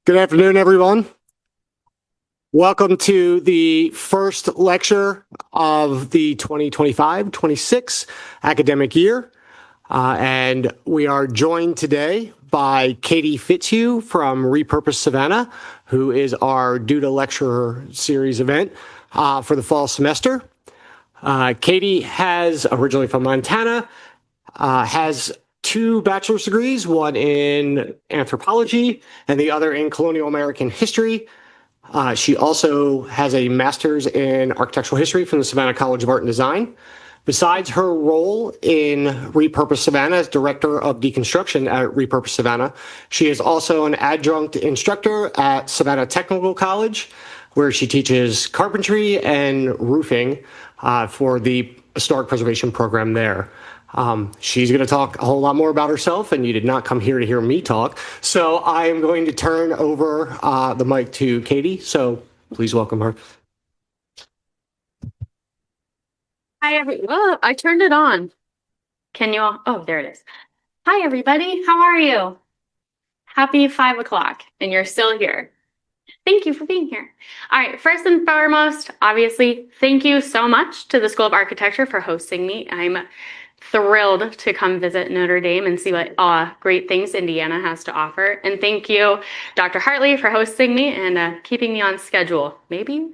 Good afternoon, everyone. Welcome to the first lecture of the 2025-26 academic year. And we are joined today by Katie Fitzhugh from Repurpose Savannah, who is our Due to Lecture series event for the fall semester. Katie has, originally from Montana, has two bachelor's degrees, one in anthropology and the other in colonial American history. She also has a master's in architectural history from the Savannah College of Art and Design. Besides her role in Repurpose Savannah as Director of Deconstruction at Repurpose Savannah, she is also an adjunct instructor at Savannah Technical College, where she teaches carpentry and roofing for the historic preservation program there. She's going to talk a whole lot more about herself, and you did not come here to hear me talk. So I am going to turn over the mic to Katie. So please welcome her. Hi, everyone. I turned it on. Can you all? Oh, there it is. Hi, everybody. How are you? Happy 5 o'clock, and you're still here. Thank you for being here. All right, first and foremost, obviously, thank you so much to the School of Architecture for hosting me. I'm thrilled to come visit Notre Dame and see what great things Indiana has to offer. And thank you, Dr. Hartley, for hosting me and keeping me on schedule, maybe?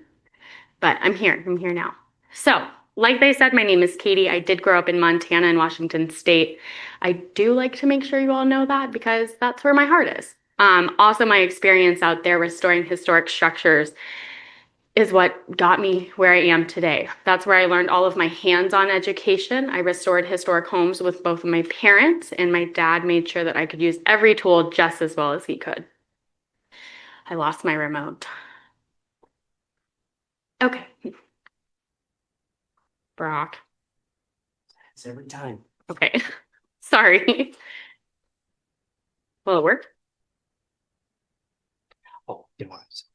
But I'm here now. So, like they said, my name is Katie. I did grow up in Montana and Washington State. I do like to make sure you all know that because that's where my heart is. Also, my experience out there restoring historic structures is what got me where I am today. That's where I learned all of my hands-on education. I restored historic homes with both of my parents, and my dad made sure that I could use every tool just as well as he could. I lost my remote. Okay. Brock. It's every time. Okay. Sorry. Will it work? Oh, it was.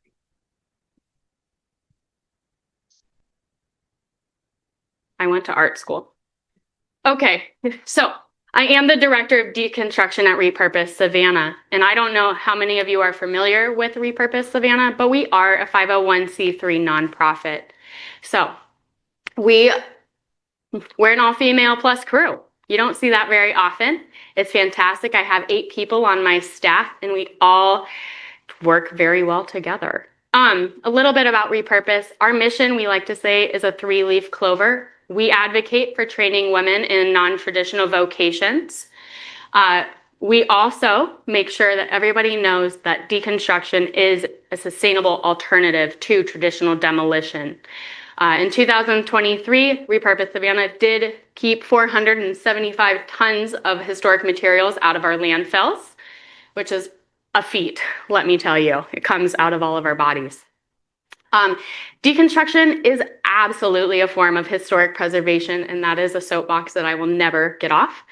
I went to art school. Okay, so I am the Director of Deconstruction at Repurpose Savannah, and I don't know how many of you are familiar with Repurpose Savannah, but we are a 501c3 nonprofit. So we're an all-female plus crew. You don't see that very often. It's fantastic. I have 8 people on my staff, and we all work very well together. A little bit about Repurpose. Our mission, we like to say, is a 3-leaf clover. We advocate for training women in non-traditional vocations. We also make sure that everybody knows that deconstruction is a sustainable alternative to traditional demolition. In 2023, Repurpose Savannah did keep 475 tons of historic materials out of our landfills, which is a feat, let me tell you. It comes out of all of our bodies. Deconstruction is absolutely a form of historic preservation, and that is a soapbox that I will never get off.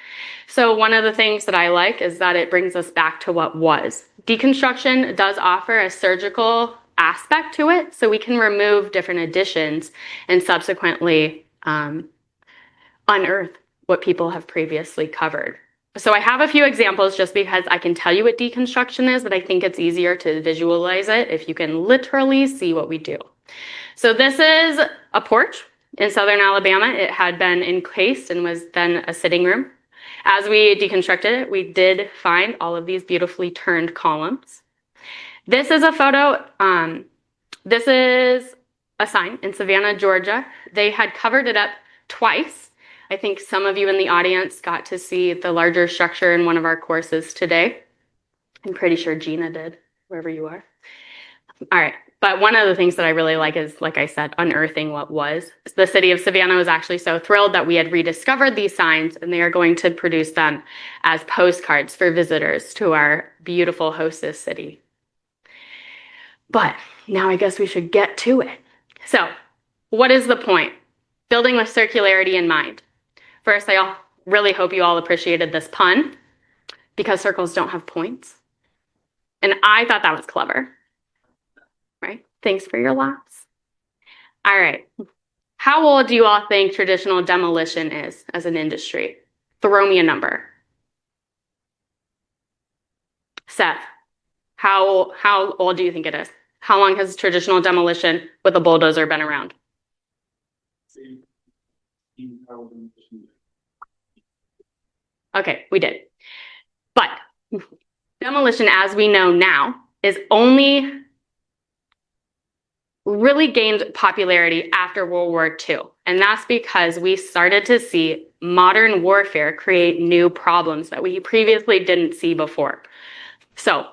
So one of the things that I like is that it brings us back to what was. Deconstruction does offer a surgical aspect to it, so we can remove different additions and subsequently unearth what people have previously covered. So I have a few examples just because I can tell you what deconstruction is, but I think it's easier to visualize it if you can literally see what we do. So this is a porch in southern Alabama. It had been encased and was then a sitting room. As we deconstructed it, we did find all of these beautifully turned columns. This is a photo. This is a sign in Savannah, Georgia. They had covered it up twice. I think some of you in the audience got to see the larger structure in one of our courses today. I'm pretty sure Gina did, wherever you are. All right, but one of the things that I really like is, like I said, unearthing what was. The city of Savannah was actually so thrilled that we had rediscovered these signs, and they are going to produce them as postcards for visitors to our beautiful hostess city. But now I guess we should get to it. So, what is the point? Building with circularity in mind. First, I really hope you all appreciated this pun because circles don't have points. And I thought that was clever, right? Thanks for your laughs. All right. How old do you all think traditional demolition is as an industry? Throw me a number. Seth. How old do you think it is? How long has traditional demolition with a bulldozer been around? Okay, we did. But demolition, as we know now, is only really gained popularity after World War II. And that's because we started to see modern warfare create new problems that we previously didn't see before. So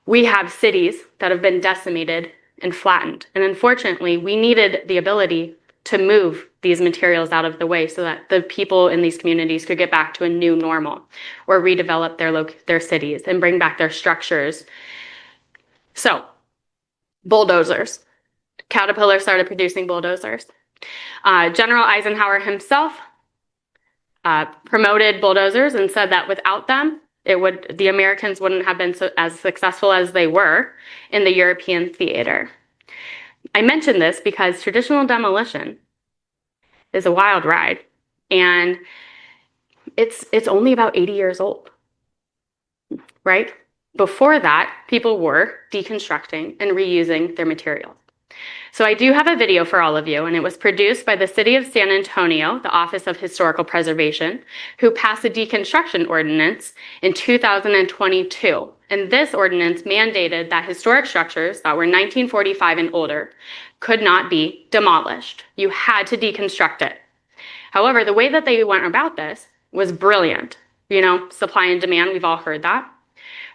we have cities that have been decimated and flattened. And unfortunately, we needed the ability to move these materials out of the way so that the people in these communities could get back to a new normal or redevelop their cities and bring back their structures. So bulldozers. Caterpillar started producing bulldozers. General Eisenhower himself promoted bulldozers and said that without them, the Americans wouldn't have been as successful as they were in the European theater. I mention this because traditional demolition is a wild ride, and it's only about 80 years old, right? Before that, people were deconstructing and reusing their materials. So I do have a video for all of you, and it was produced by the City of San Antonio, the Office of Historical Preservation, who passed a deconstruction ordinance in 2022. And this ordinance mandated that historic structures that were 1945 and older could not be demolished. You had to deconstruct it. However, the way that they went about this was brilliant. You know, supply and demand, we've all heard that.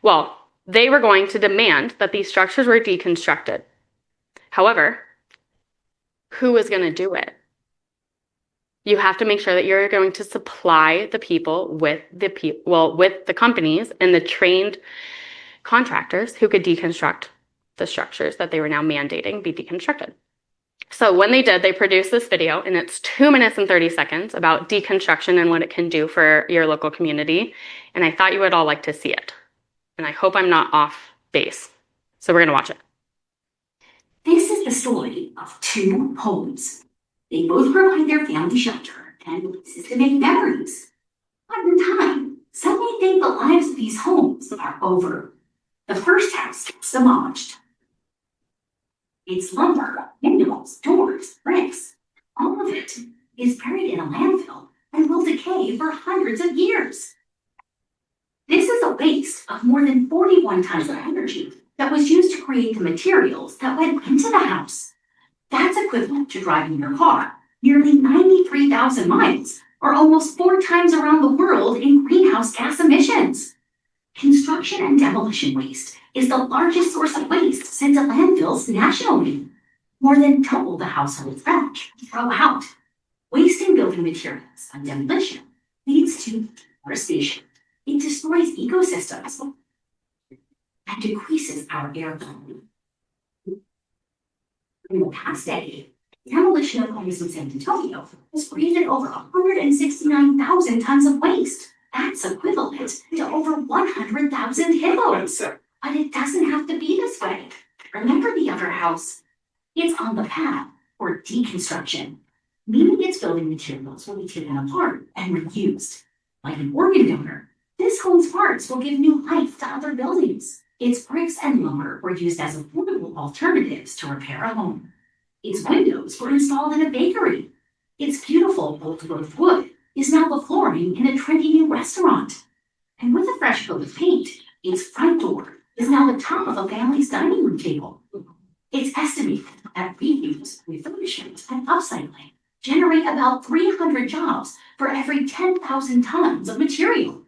Well, they were going to demand that these structures were deconstructed. However, who was going to do it? You have to make sure that you're going to supply the people with the companies and the trained contractors who could deconstruct the structures that they were now mandating be deconstructed. So when they did, they produced this video, and it's 2 minutes and 30 seconds about deconstruction and what it can do for your local community. And I thought you would all like to see it. And I hope I'm not off base. So we're going to watch it. This is the story of two homes. They both provide their family shelter and places to make memories. But in time, some may think the lives of these homes are over. The first house gets demolished. It's lumber, windows, doors, bricks. All of it is buried in a landfill and will decay for hundreds of years. This is a waste of more than 41 tons of energy that was used to create the materials that went into the house. That's equivalent to driving your car nearly 93,000 miles, or almost 4 times around the world in greenhouse gas emissions. Construction and demolition waste is the largest source of waste sent to landfills nationally. More than double the household trash we throw out. Wasting building materials on demolition leads to deforestation. It destroys ecosystems and decreases our air quality. In the past decade, demolition of homes in San Antonio has created over 169,000 tons of waste. That's equivalent to over 100,000 hippos. But it doesn't have to be this way. Remember the other house? It's on the path for deconstruction, meaning its building materials will be taken apart and reused. Like an organ donor, this home's parts will give new life to other buildings. Its bricks and lumber were used as affordable alternatives to repair a home. Its windows were installed in a bakery. Its beautiful old wood is now the flooring in a trendy new restaurant. And with a fresh coat of paint, its front door is now the top of a family's dining room table. It's estimated that reuse, refurbishment, and upcycling generate about 300 jobs for every 10,000 tons of material,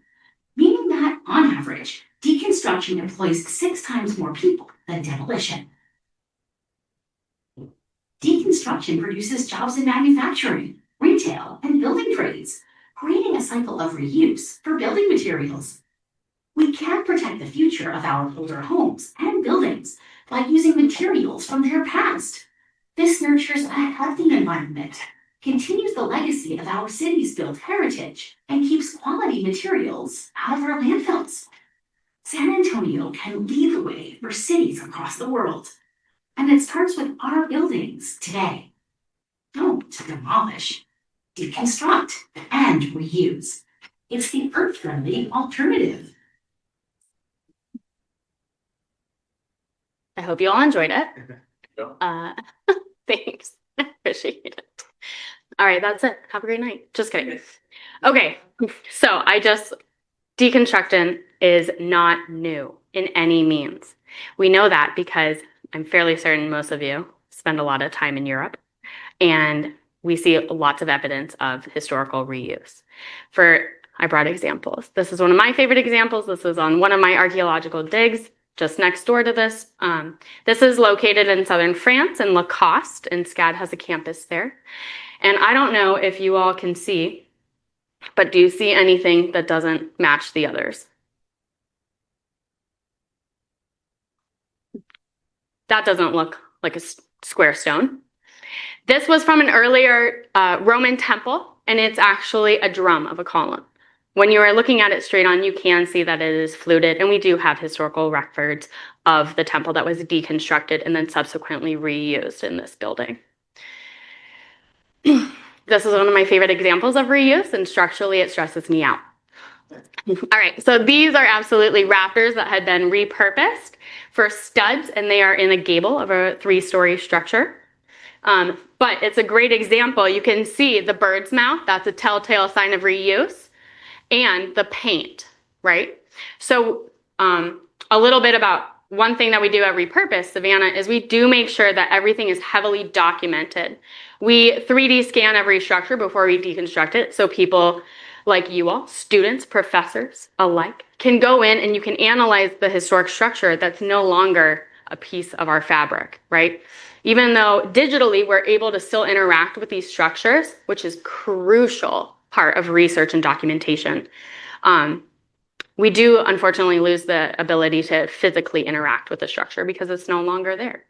meaning that, on average, deconstruction employs 6 times more people than demolition. Deconstruction produces jobs in manufacturing, retail, and building trades, creating a cycle of reuse for building materials. We can protect the future of our older homes and buildings by using materials from their past. This nurtures a healthy environment, continues the legacy of our city's built heritage, and keeps quality materials out of our landfills. San Antonio can lead the way for cities across the world, and it starts with our buildings today. Don't demolish, deconstruct, and reuse. It's the earth-friendly alternative. hope you all enjoyed it. Thanks. Appreciate it. All right, that's it. Have a great night. Just kidding. Okay, so deconstructing is not new in any means. We know that because I'm fairly certain most of you spend a lot of time in Europe, and we see lots of evidence of historical reuse. I brought examples. This is one of my favorite examples. This is on one of my archaeological digs just next door to this. This is located in southern France in Lacoste, and SCAD has a campus there. And I don't know if you all can see, but do you see anything that doesn't match the others? That doesn't look like a square stone. This was from an earlier Roman temple, and it's actually a drum of a column. When you are looking at it straight on, you can see that it is fluted, and we do have historical records of the temple that was deconstructed and then subsequently reused in this building. This is one of my favorite examples of reuse, and structurally it stresses me out. All right, so these are absolutely rafters that had been repurposed for studs, and they are in a gable of a 3-story structure. But it's a great example. You can see the bird's mouth, that's a telltale sign of reuse, and the paint, right? So a little bit about one thing that we do at Repurpose Savannah is we do make sure that everything is heavily documented. We 3D scan every structure before we deconstruct it, so people like you all, students, professors alike, can go in and you can analyze the historic structure that's no longer a piece of our fabric, right? Even though digitally we're able to still interact with these structures, which is crucial part of research and documentation. We do unfortunately lose the ability to physically interact with the structure because it's no longer there.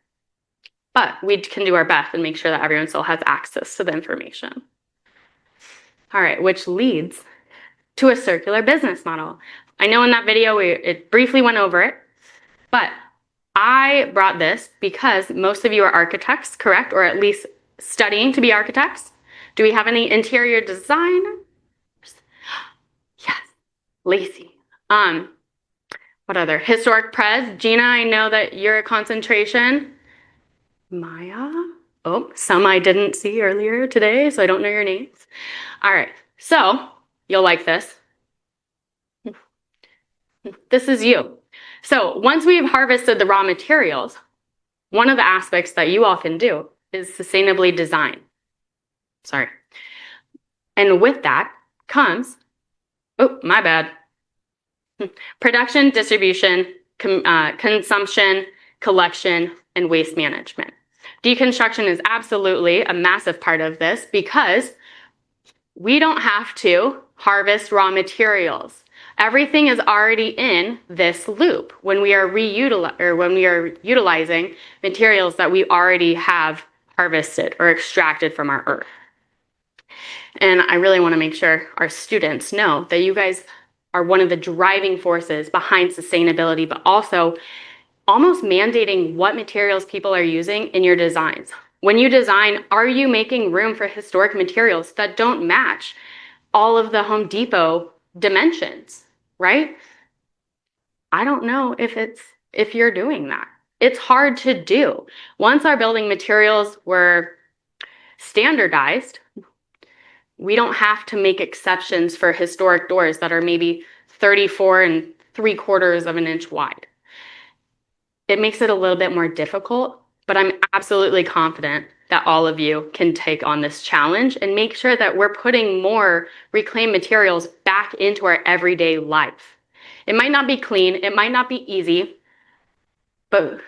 But we can do our best and make sure that everyone still has access to the information. All right, which leads to a circular business model. I know in that video it briefly went over it, but I brought this because most of you are architects, correct? Or at least studying to be architects. Do we have any interior design? Yes, Lacey. What other? Historic Pres. Gina, I know that you're a concentration. Maya. Oh, some I didn't see earlier today, so I don't know your names. All right, so you'll like this. This is you. So once we've harvested the raw materials, one of the aspects that you all can do is sustainably design. Sorry. And with that comes, oh, my bad. Production, distribution, consumption, collection, and waste management. Deconstruction is absolutely a massive part of this because we don't have to harvest raw materials. Everything is already in this loop when we are utilizing materials that we already have harvested or extracted from our earth. And I really want to make sure our students know that you guys are one of the driving forces behind sustainability, but also almost mandating what materials people are using in your designs. When you design, are you making room for historic materials that don't match all of the Home Depot dimensions, right? I don't know if you're doing that. It's hard to do. Once our building materials were standardized, we don't have to make exceptions for historic doors that are maybe 34 3/4 of an inch wide. It makes it a little bit more difficult, but I'm absolutely confident that all of you can take on this challenge and make sure that we're putting more reclaimed materials back into our everyday life. It might not be clean, it might not be easy, but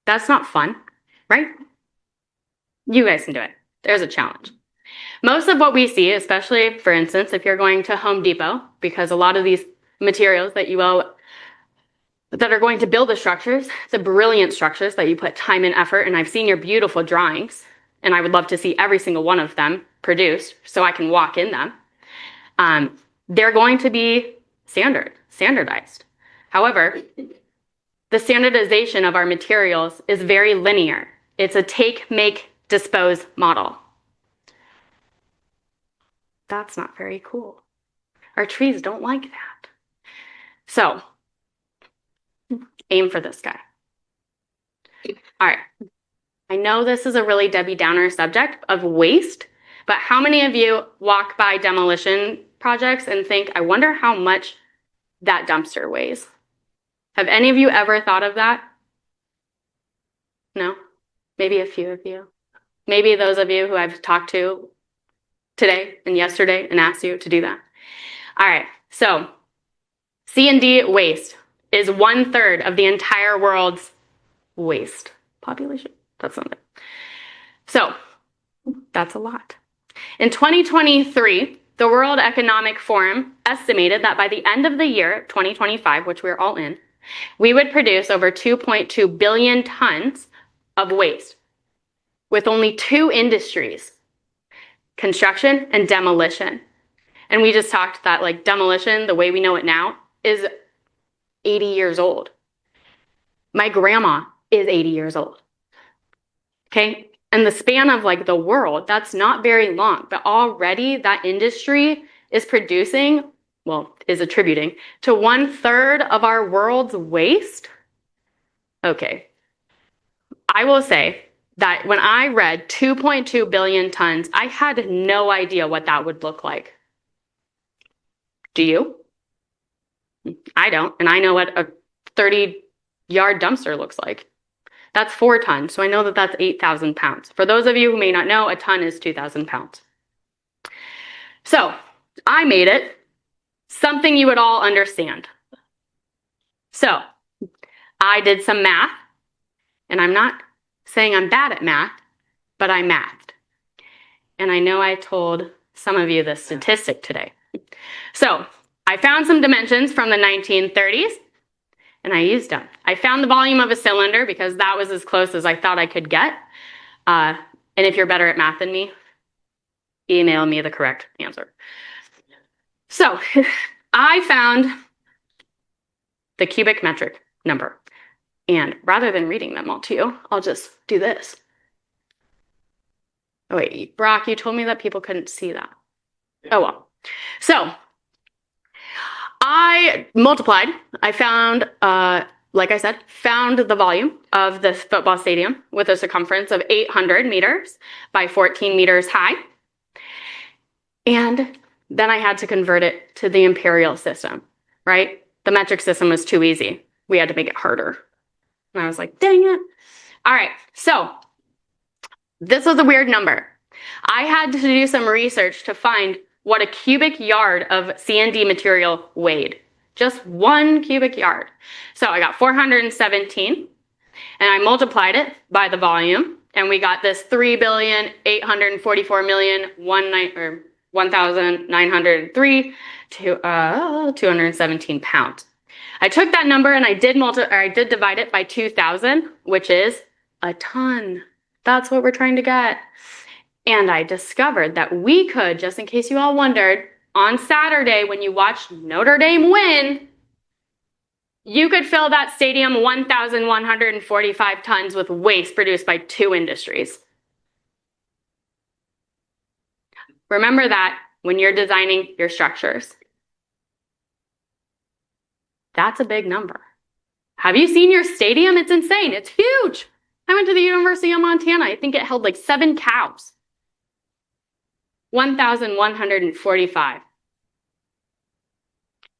that's not fun, right? You guys can do it. There's a challenge. Most of what we see, especially for instance, if you're going to Home Depot, because a lot of these materials that are going to build the structures, the brilliant structures that you put time and effort, and I've seen your beautiful drawings, and I would love to see every single one of them produced so I can walk in them. They're going to be standardized. However, the standardization of our materials is very linear. It's a take, make, dispose model. That's not very cool. Our trees don't like that. So, aim for this guy. All right. I know this is a really Debbie Downer subject of waste, but how many of you walk by demolition projects and think, I wonder how much that dumpster weighs? Have any of you ever thought of that? No? Maybe a few of you. Maybe those of you who I've talked to today and yesterday and asked you to do that. All right, so C&D waste is 1/3 of the entire world's waste population. That's not it. So that's a lot. In 2023, the World Economic Forum estimated that by the end of the year, 2025, which we're all in, we would produce over 2.2 billion tons of waste with only 2 industries, construction and demolition. And we just talked that like demolition, the way we know it now, is 80 years old. My grandma is 80 years old. Okay? And the span of like the world, that's not very long, but already that industry is producing, well, is attributing to 1/3 of our world's waste. Okay. I will say that when I read 2.2 billion tons, I had no idea what that would look like. Do you? I don't. And I know what a 30-yard dumpster looks like. That's 4 tons. So I know that that's 8,000 pounds. For those of you who may not know, a ton is 2,000 pounds. So I made it something you would all understand. So I did some math, and I'm not saying I'm bad at math, but I mathed. And I know I told some of you this statistic today. So I found some dimensions from the 1930s, and I used them. I found the volume of a cylinder because that was as close as I thought I could get. And if you're better at math than me, email me the correct answer. So I found the cubic metric number. And rather than reading them all to you, I'll just do this. Oh wait, Brock, you told me that people couldn't see that. Oh well. So I multiplied. I found, like I said, found the volume of this football stadium with a circumference of 800 meters by 14 meters high. And then I had to convert it to the imperial system, right? The metric system was too easy. We had to make it harder. And I was like, dang it. All right, so this was a weird number. I had to do some research to find what a cubic yard of C&D material weighed. Just 1 cubic yard. So I got 417, and I multiplied it by the volume, and we got this 3,844,1,903 to 217 pounds. I took that number and I did divide it by 2,000, which is a ton. That's what we're trying to get. And I discovered that we could, just in case you all wondered, on Saturday when you watched Notre Dame win, you could fill that stadium 1,145 tons with waste produced by 2 industries. Remember that when you're designing your structures. That's a big number. Have you seen your stadium? It's insane. It's huge. I went to the University of Montana. I think it held like 7 cows. 1,145.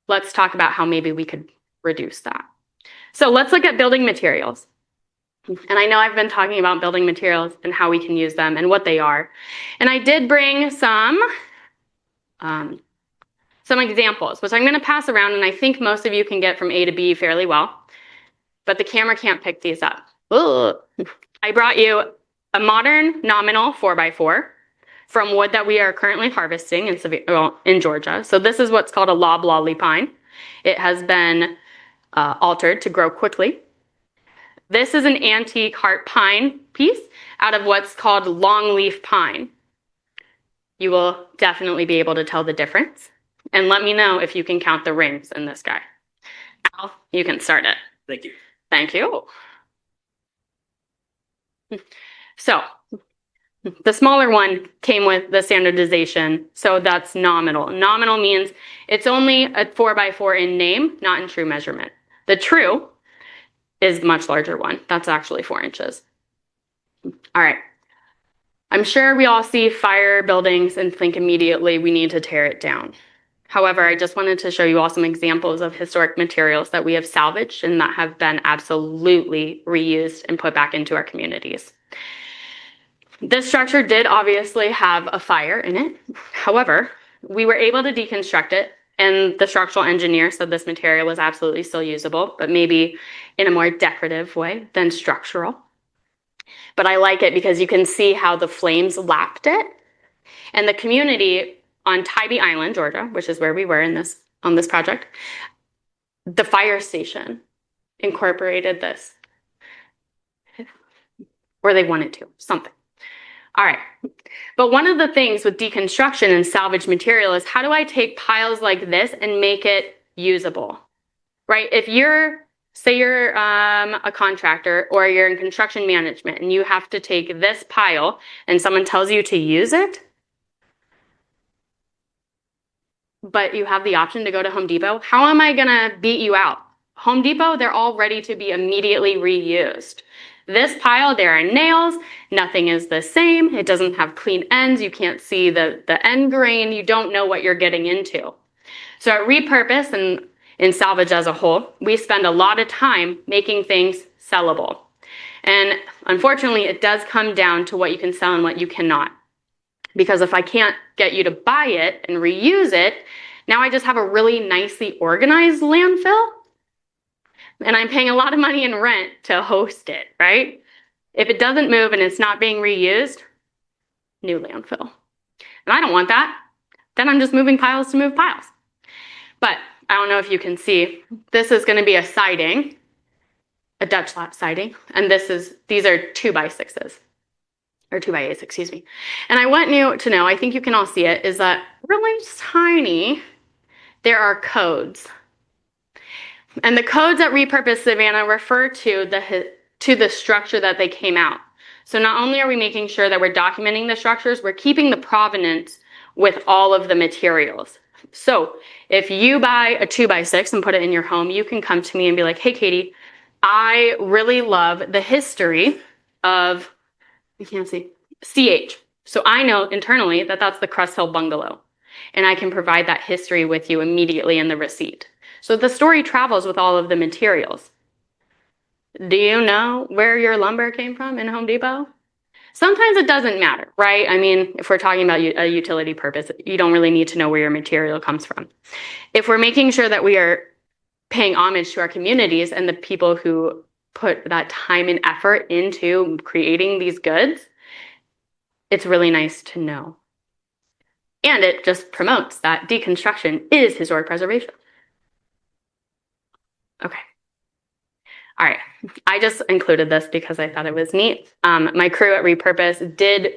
Let's talk about how maybe we could reduce that. So let's look at building materials. And I know I've been talking about building materials and how we can use them and what they are. And I did bring some examples, which I'm going to pass around, and I think most of you can get from A to B fairly well. But the camera can't pick these up. Ugh. I brought you a modern nominal 4x4 from wood that we are currently harvesting in Georgia. So this is what's called a loblolly pine. It has been altered to grow quickly. This is an antique heart pine piece out of what's called longleaf pine. You will definitely be able to tell the difference. And let me know if you can count the rings in this guy. Al, you can start it. Thank you. Thank you. So the smaller one came with the standardization, so that's nominal. Nominal means it's only a 4x4 in name, not in true measurement. The true is the much larger one. That's actually 4 inches. All right. I'm sure we all see fire buildings and think immediately we need to tear it down. However, I just wanted to show you all some examples of historic materials that we have salvaged and that have been absolutely reused and put back into our communities. This structure did obviously have a fire in it. However, we were able to deconstruct it, and the structural engineer said this material was absolutely still usable, but maybe in a more decorative way than structural. But I like it because you can see how the flames lapped it. And the community on Tybee Island, Georgia, which is where we were on this project, the fire station incorporated this. Or they wanted to, something. All right. But one of the things with deconstruction and salvage material is, how do I take piles like this and make it usable, right? If say you're a contractor or you're in construction management and you have to take this pile and someone tells you to use it, but you have the option to go to Home Depot, how am I going to beat you out? Home Depot, they're all ready to be immediately reused. This pile, there are nails, nothing is the same, it doesn't have clean ends, you can't see the end grain, you don't know what you're getting into. So at Repurpose and in salvage as a whole, we spend a lot of time making things sellable. And unfortunately, it does come down to what you can sell and what you cannot. Because if I can't get you to buy it and reuse it, now I just have a really nicely organized landfill, and I'm paying a lot of money in rent to host it, right? If it doesn't move and it's not being reused, new landfill. And I don't want that. Then I'm just moving piles to move piles. But I don't know if you can see, this is going to be a siding, a Dutch lap siding, and these are 2x6s. Or 2x8s, excuse me. And I want you to know, I think you can all see it, is that really tiny, there are codes. And the codes at Repurpose Savannah refer to the structure that they came out. So not only are we making sure that we're documenting the structures, we're keeping the provenance with all of the materials. So if you buy a 2x6 and put it in your home, you can come to me and be like, hey, Katie, I really love the history of, you can't see, CH. So I know internally that that's the Crest Hill bungalow, and I can provide that history with you immediately in the receipt. So the story travels with all of the materials. Do you know where your lumber came from in Home Depot? Sometimes it doesn't matter, right? I mean, if we're talking about a utility purpose, you don't really need to know where your material comes from. If we're making sure that we are paying homage to our communities and the people who put that time and effort into creating these goods, it's really nice to know. And it just promotes that deconstruction is historic preservation. Okay. All right. I just included this because I thought it was neat. My crew at Repurpose did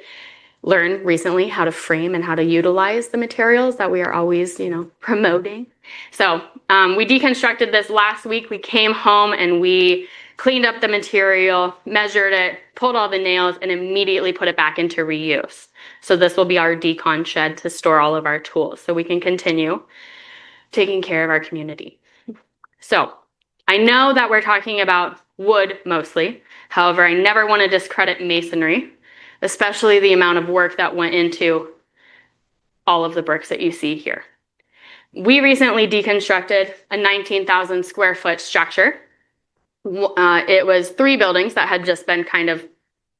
learn recently how to frame and how to utilize the materials that we are always, promoting. So we deconstructed this last week. We came home and we cleaned up the material, measured it, pulled all the nails, and immediately put it back into reuse. So this will be our decon shed to store all of our tools so we can continue taking care of our community. So I know that we're talking about wood mostly. However, I never want to discredit masonry, especially the amount of work that went into all of the bricks that you see here. We recently deconstructed a 19,000 square foot structure. It was 3 buildings that had just been kind of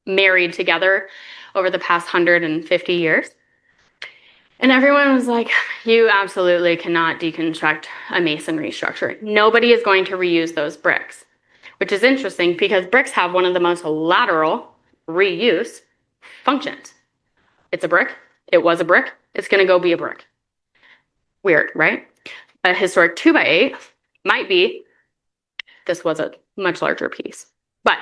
married together over the past 150 years. And everyone was like, you absolutely cannot deconstruct a masonry structure. Nobody is going to reuse those bricks, which is interesting because bricks have one of the most lateral reuse functions. It's a brick. It was a brick. It's going to go be a brick. Weird, right? A historic 2x8 might be, this was a much larger piece, but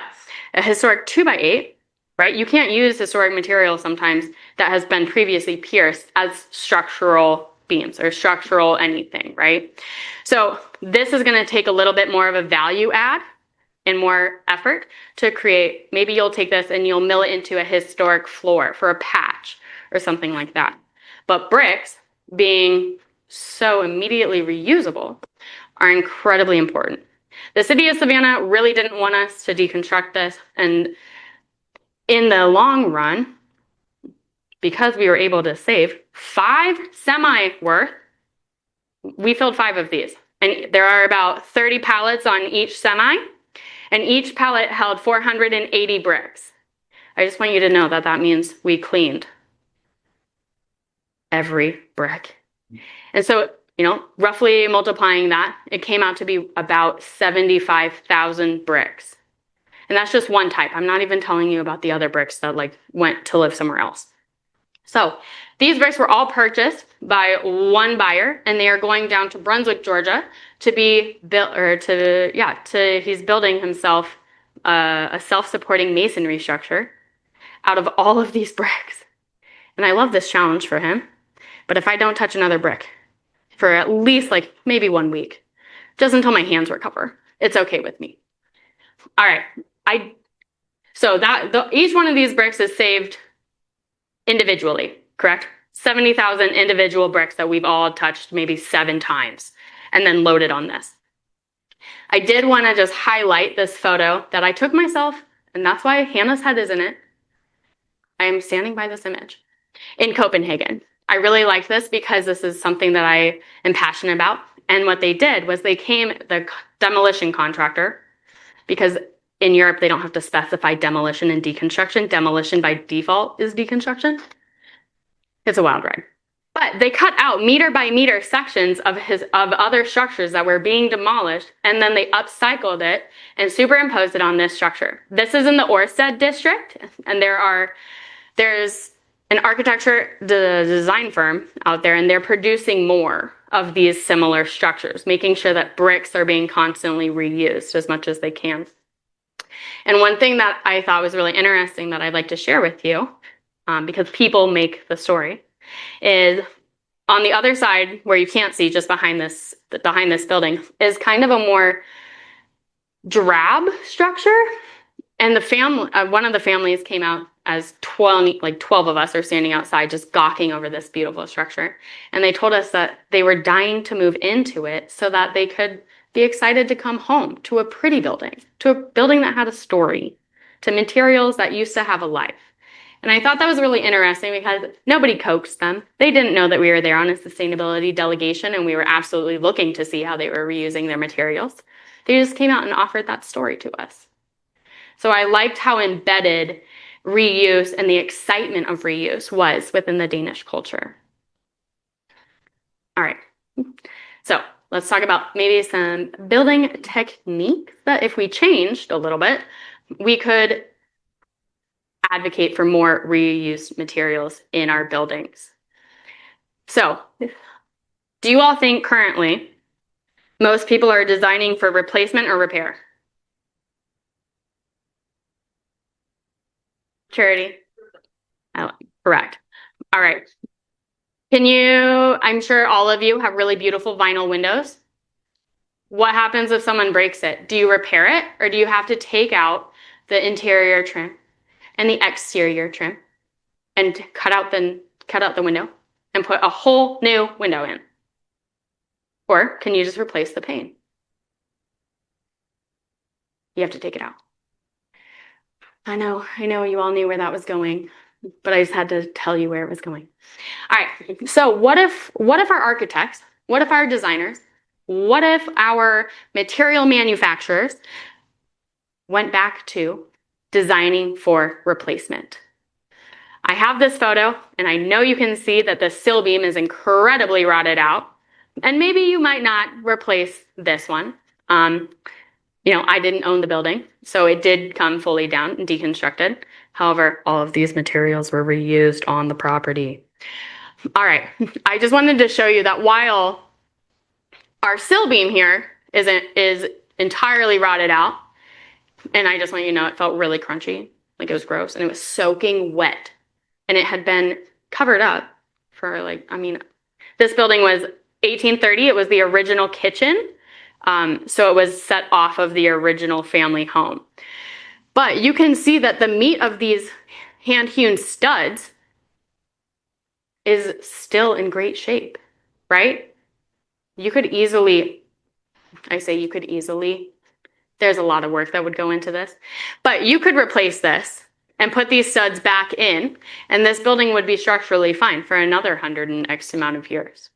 a historic 2x8, right? You can't use historic material sometimes that has been previously pierced as structural beams or structural anything, right? So this is going to take a little bit more of a value add and more effort to create. Maybe you'll take this and you'll mill it into a historic floor for a patch or something like that. But bricks, being so immediately reusable, are incredibly important. The city of Savannah really didn't want us to deconstruct this, and in the long run, because we were able to save 5 semi worth, we filled 5 of these. And there are about 30 pallets on each semi, and each pallet held 480 bricks. I just want you to know that that means we cleaned every brick. And so, roughly multiplying that, it came out to be about 75,000 bricks. And that's just one type. I'm not even telling you about the other bricks that went to live somewhere else. So these bricks were all purchased by one buyer, and they are going down to Brunswick, Georgia, to be built, he's building himself a self-supporting masonry structure out of all of these bricks. And I love this challenge for him. But if I don't touch another brick for at least maybe 1 week, just until my hands recover, it's okay with me. All right. Each one of these bricks is saved individually, correct? 70,000 individual bricks that we've all touched maybe 7 times and then loaded on this. I did want to just highlight this photo that I took myself, and that's why Hannah's head is in it. I am standing by this image in Copenhagen. I really like this because this is something that I am passionate about. And what they did was the demolition contractor, because in Europe, they don't have to specify demolition and deconstruction. Demolition by default is deconstruction. It's a wild ride. But they cut out meter by meter sections of other structures that were being demolished, and then they upcycled it and superimposed it on this structure. This is in the Orsted district, and there's an architecture design firm out there, and they're producing more of these similar structures, making sure that bricks are being constantly reused as much as they can. And one thing that I thought was really interesting that I'd like to share with you, because people make the story, is on the other side where you can't see, just behind this building, is kind of a more drab structure. And the family, one of the families came out as 12 of us are standing outside just gawking over this beautiful structure. And they told us that they were dying to move into it so that they could be excited to come home to a pretty building, to a building that had a story, to materials that used to have a life. And I thought that was really interesting because nobody coaxed them. They didn't know that we were there on a sustainability delegation, and we were absolutely looking to see how they were reusing their materials. They just came out and offered that story to us. So I liked how embedded reuse and the excitement of reuse was within the Danish culture. All right. So let's talk about maybe some building techniques that if we changed a little bit, we could advocate for more reused materials in our buildings. So do you all think currently most people are designing for replacement or repair? Charity? Oh, correct. All right. I'm sure all of you have really beautiful vinyl windows. What happens if someone breaks it? Do you repair it, or do you have to take out the interior trim and the exterior trim and cut out the window and put a whole new window in? Or can you just replace the pane? You have to take it out. I know you all knew where that was going, but I just had to tell you where it was going. All right, so what if our architects, what if our designers, what if our material manufacturers went back to designing for replacement? I have this photo, and I know you can see that the sill beam is incredibly rotted out, and maybe you might not replace this one. I didn't own the building, so it did come fully down and deconstructed. However, all of these materials were reused on the property. All right, I just wanted to show you that while our sill beam here is entirely rotted out, and I just want you to know it felt really crunchy, like it was gross, and it was soaking wet, and it had been covered up for this building was 1830. It was the original kitchen. So it was set off of the original family home. But you can see that the meat of these hand-hewn studs is still in great shape, right? You could easily There's a lot of work that would go into this. But you could replace this and put these studs back in, and this building would be structurally fine for another 100 and X amount of years.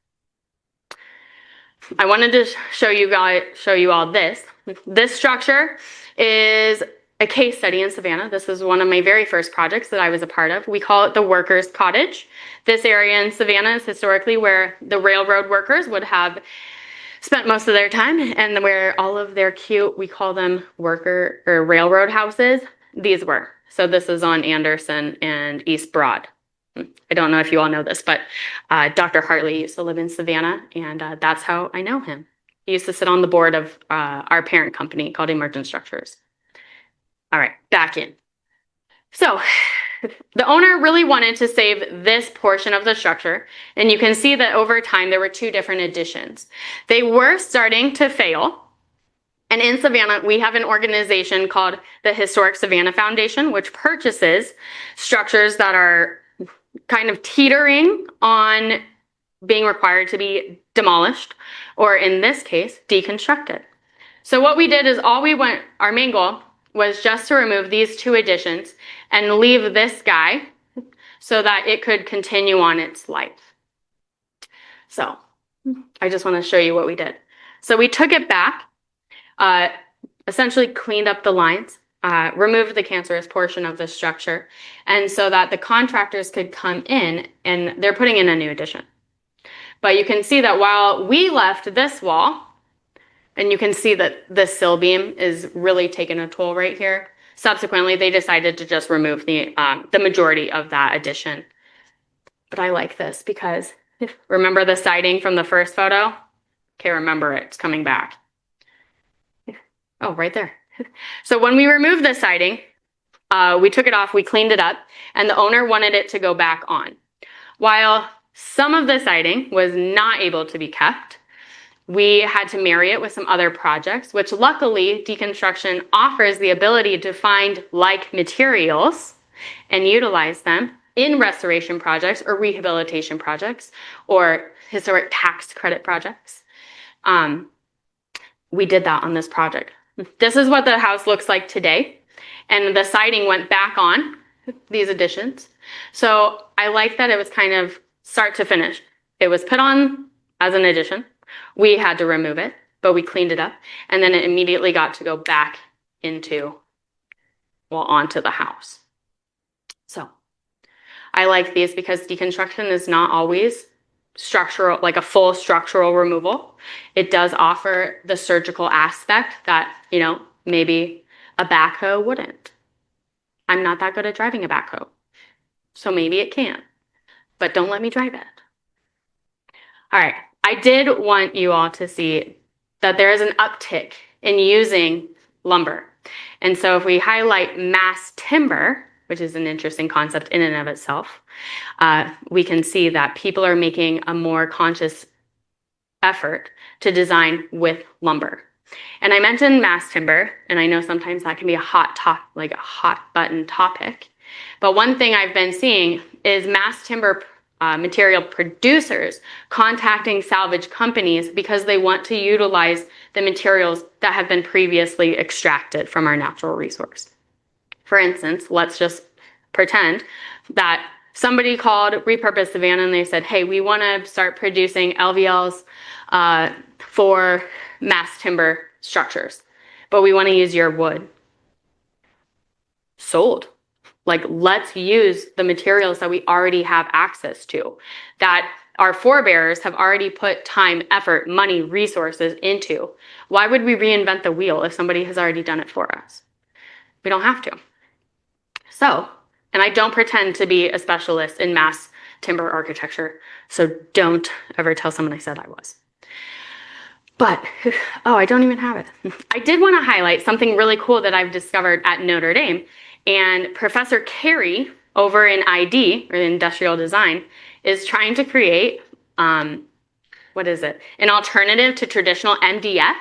I wanted to show you all this. This structure is a case study in Savannah. This is one of my very first projects that I was a part of. We call it the Workers' Cottage. This area in Savannah is historically where the railroad workers would have spent most of their time, and where all of their cute, we call them worker or railroad houses, these were. So this is on Anderson and East Broad. I don't know if you all know this, but Dr. Hartley used to live in Savannah, and that's how I know him. He used to sit on the board of our parent company called Emergent Structures. All right, back in. So the owner really wanted to save this portion of the structure, and you can see that over time there were two different additions. They were starting to fail, and in Savannah we have an organization called the Historic Savannah Foundation, which purchases structures that are kind of teetering on being required to be demolished, or in this case, deconstructed. So what we did is our main goal was just to remove these two additions and leave this guy so that it could continue on its life. So I just want to show you what we did. So we took it back, essentially cleaned up the lines, removed the cancerous portion of the structure, and so that the contractors could come in, and they're putting in a new addition. But you can see that while we left this wall, and you can see that this sill beam is really taking a toll right here. Subsequently, they decided to just remove the majority of that addition. But I like this because remember the siding from the first photo? Okay, remember it, it's coming back. Oh, right there. So when we removed the siding, we took it off, we cleaned it up, and the owner wanted it to go back on. While some of the siding was not able to be kept, we had to marry it with some other projects, which luckily deconstruction offers the ability to find like materials and utilize them in restoration projects or rehabilitation projects or historic tax credit projects. We did that on this project. This is what the house looks like today, and the siding went back on these additions. So I like that it was kind of start to finish. It was put on as an addition. We had to remove it, but we cleaned it up, and then it immediately got to go back onto the house. So I like these because deconstruction is not always structural, like a full structural removal. It does offer the surgical aspect that, maybe a backhoe wouldn't. I'm not that good at driving a backhoe, so maybe it can, but don't let me drive it. All right. I did want you all to see that there is an uptick in using lumber. And so if we highlight mass timber, which is an interesting concept in and of itself, we can see that people are making a more conscious effort to design with lumber. And I mentioned mass timber, and I know sometimes that can be a hot button topic. But one thing I've been seeing is mass timber material producers contacting salvage companies because they want to utilize the materials that have been previously extracted from our natural resource. For instance, let's just pretend that somebody called Repurpose Savannah and they said, hey, we want to start producing LVLs for mass timber structures, but we want to use your wood. Sold. Let's use the materials that we already have access to, that our forebears have already put time, effort, money, resources into. Why would we reinvent the wheel if somebody has already done it for us? We don't have to. So, and I don't pretend to be a specialist in mass timber architecture, so don't ever tell someone I said I was. But, I don't even have it. I did want to highlight something really cool that I've discovered at Notre Dame. And Professor Carey over in ID, or Industrial Design, is trying to create, an alternative to traditional MDF.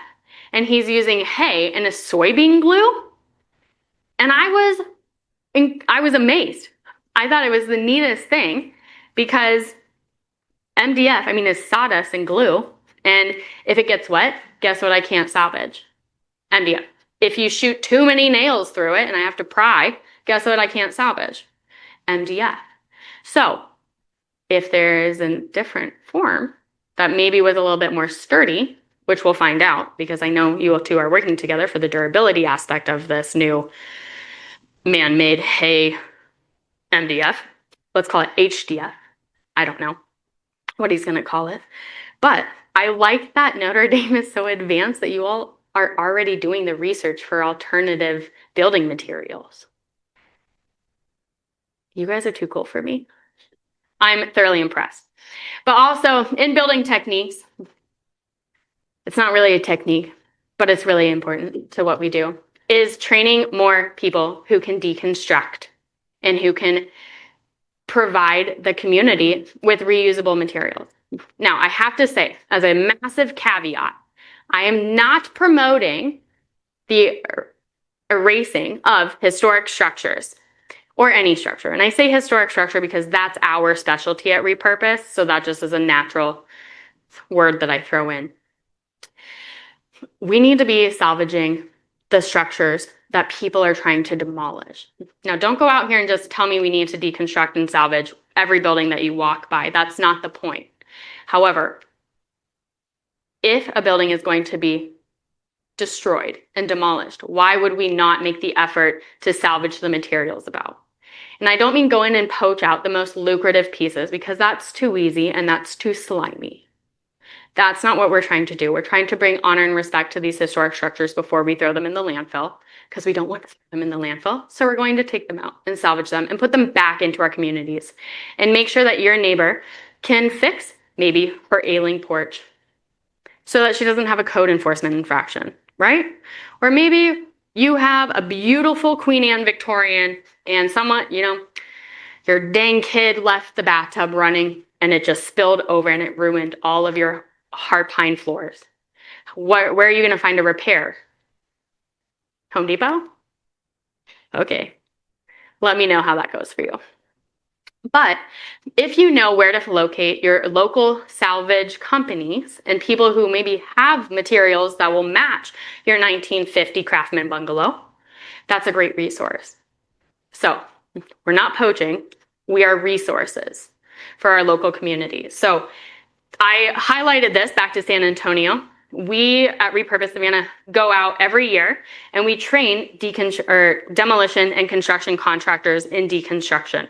And he's using hay and a soybean glue. And I was amazed. I thought it was the neatest thing because MDF, is sawdust and glue. And if it gets wet, guess what I can't salvage? MDF. If you shoot too many nails through it and I have to pry, guess what I can't salvage? MDF. So if there is a different form that maybe was a little bit more sturdy, which we'll find out because I know you two are working together for the durability aspect of this new man-made hay MDF. Let's call it HDF. I don't know what he's going to call it. But I like that Notre Dame is so advanced that you all are already doing the research for alternative building materials. You guys are too cool for me. I'm thoroughly impressed. But also in building techniques, it's not really a technique, but it's really important to what we do, is training more people who can deconstruct and who can provide the community with reusable materials. Now, I have to say, as a massive caveat, I am not promoting the erasing of historic structures or any structure. And I say historic structure because that's our specialty at Repurpose, so that just is a natural word that I throw in. We need to be salvaging the structures that people are trying to demolish. Now, don't go out here and just tell me we need to deconstruct and salvage every building that you walk by. That's not the point. However, if a building is going to be destroyed and demolished, why would we not make the effort to salvage the materials about? And I don't mean go in and poach out the most lucrative pieces because that's too easy and that's too slimy. That's not what we're trying to do. We're trying to bring honor and respect to these historic structures before we throw them in the landfill because we don't want to throw them in the landfill. So we're going to take them out and salvage them and put them back into our communities and make sure that your neighbor can fix maybe her ailing porch so that she doesn't have a code enforcement infraction, right? Or maybe you have a beautiful Queen Anne Victorian and someone, your dang kid left the bathtub running and it just spilled over and it ruined all of your hard pine floors. Where are you going to find a repair? Home Depot? Okay. Let me know how that goes for you. But if you know where to locate your local salvage companies and people who maybe have materials that will match your 1950 Craftsman bungalow, that's a great resource. So we're not poaching, we are resources for our local communities. So I highlighted this back to San Antonio. We at Repurpose Savannah go out every year and we train demolition and construction contractors in deconstruction.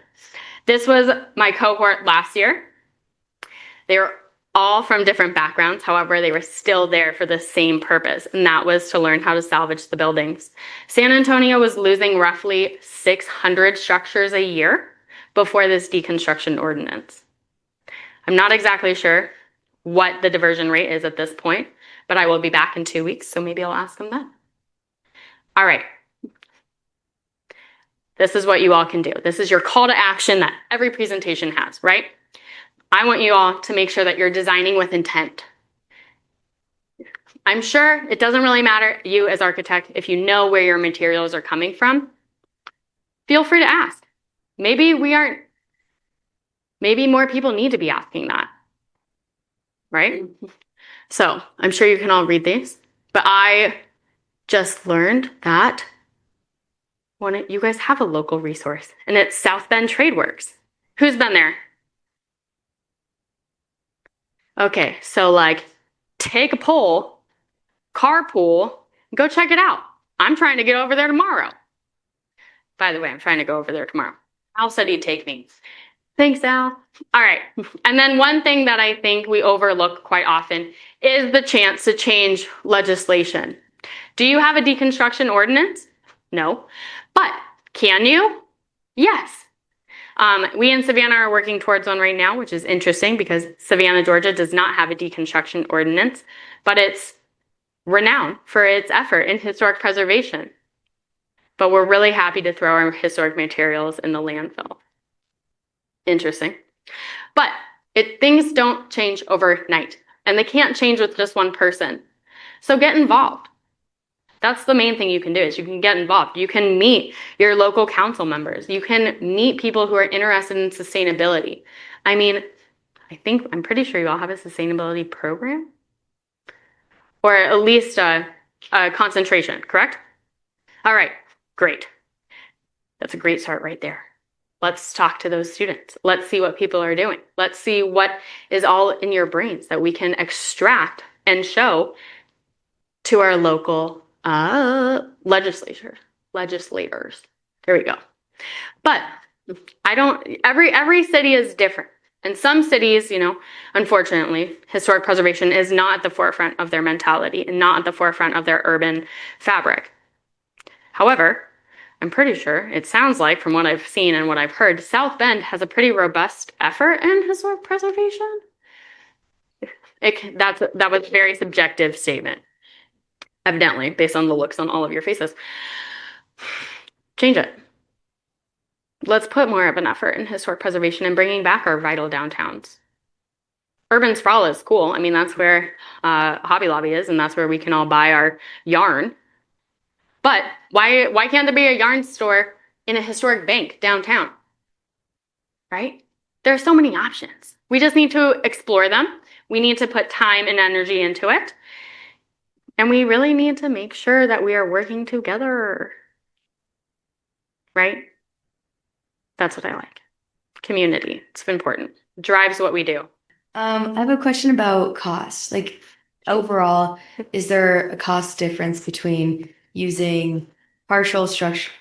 This was my cohort last year. They were all from different backgrounds. However, they were still there for the same purpose, and that was to learn how to salvage the buildings. San Antonio was losing roughly 600 structures a year before this deconstruction ordinance. I'm not exactly sure what the diversion rate is at this point, but I will be back in 2 weeks, so maybe I'll ask them then. All right. This is what you all can do. This is your call to action that every presentation has, right? I want you all to make sure that you're designing with intent. I'm sure it doesn't really matter, you as architect, if you know where your materials are coming from, feel free to ask. Maybe more people need to be asking that, right? So I'm sure you can all read these, but I just learned that you guys have a local resource, and it's South Bend Trade Works. Who's been there? Okay, so take a poll, carpool, go check it out. I'm trying to get over there tomorrow. By the way, I'm trying to go over there tomorrow. Al said he'd take me. Thanks, Al. All right, and then one thing that I think we overlook quite often is the chance to change legislation. Do you have a deconstruction ordinance? No. But can you? Yes. We in Savannah are working towards one right now, which is interesting because Savannah, Georgia does not have a deconstruction ordinance, but it's renowned for its effort in historic preservation. But we're really happy to throw our historic materials in the landfill. Interesting. But things don't change overnight, and they can't change with just one person. So get involved. That's the main thing you can do is you can get involved. You can meet your local council members. You can meet people who are interested in sustainability. I mean, I'm pretty sure you all have a sustainability program or at least a concentration, correct? All right, great. That's a great start right there. Let's talk to those students. Let's see what people are doing. Let's see what is all in your brains that we can extract and show to our local legislators. There we go. But every city is different. And some cities, unfortunately, historic preservation is not at the forefront of their mentality and not at the forefront of their urban fabric. However, I'm pretty sure, it sounds like from what I've seen and what I've heard, South Bend has a pretty robust effort in historic preservation. That was a very subjective statement, evidently, based on the looks on all of your faces. Change it. Let's put more of an effort in historic preservation and bringing back our vital downtowns. Urban sprawl is cool. I mean, that's where Hobby Lobby is, and that's where we can all buy our yarn. But why can't there be a yarn store in a historic bank downtown? Right? There are so many options. We just need to explore them. We need to put time and energy into it. And we really need to make sure that we are working together. Right? That's what I like. Community. It's important. Drives what we do. I have a question about cost. Like overall, is there a cost difference between using partial repurposed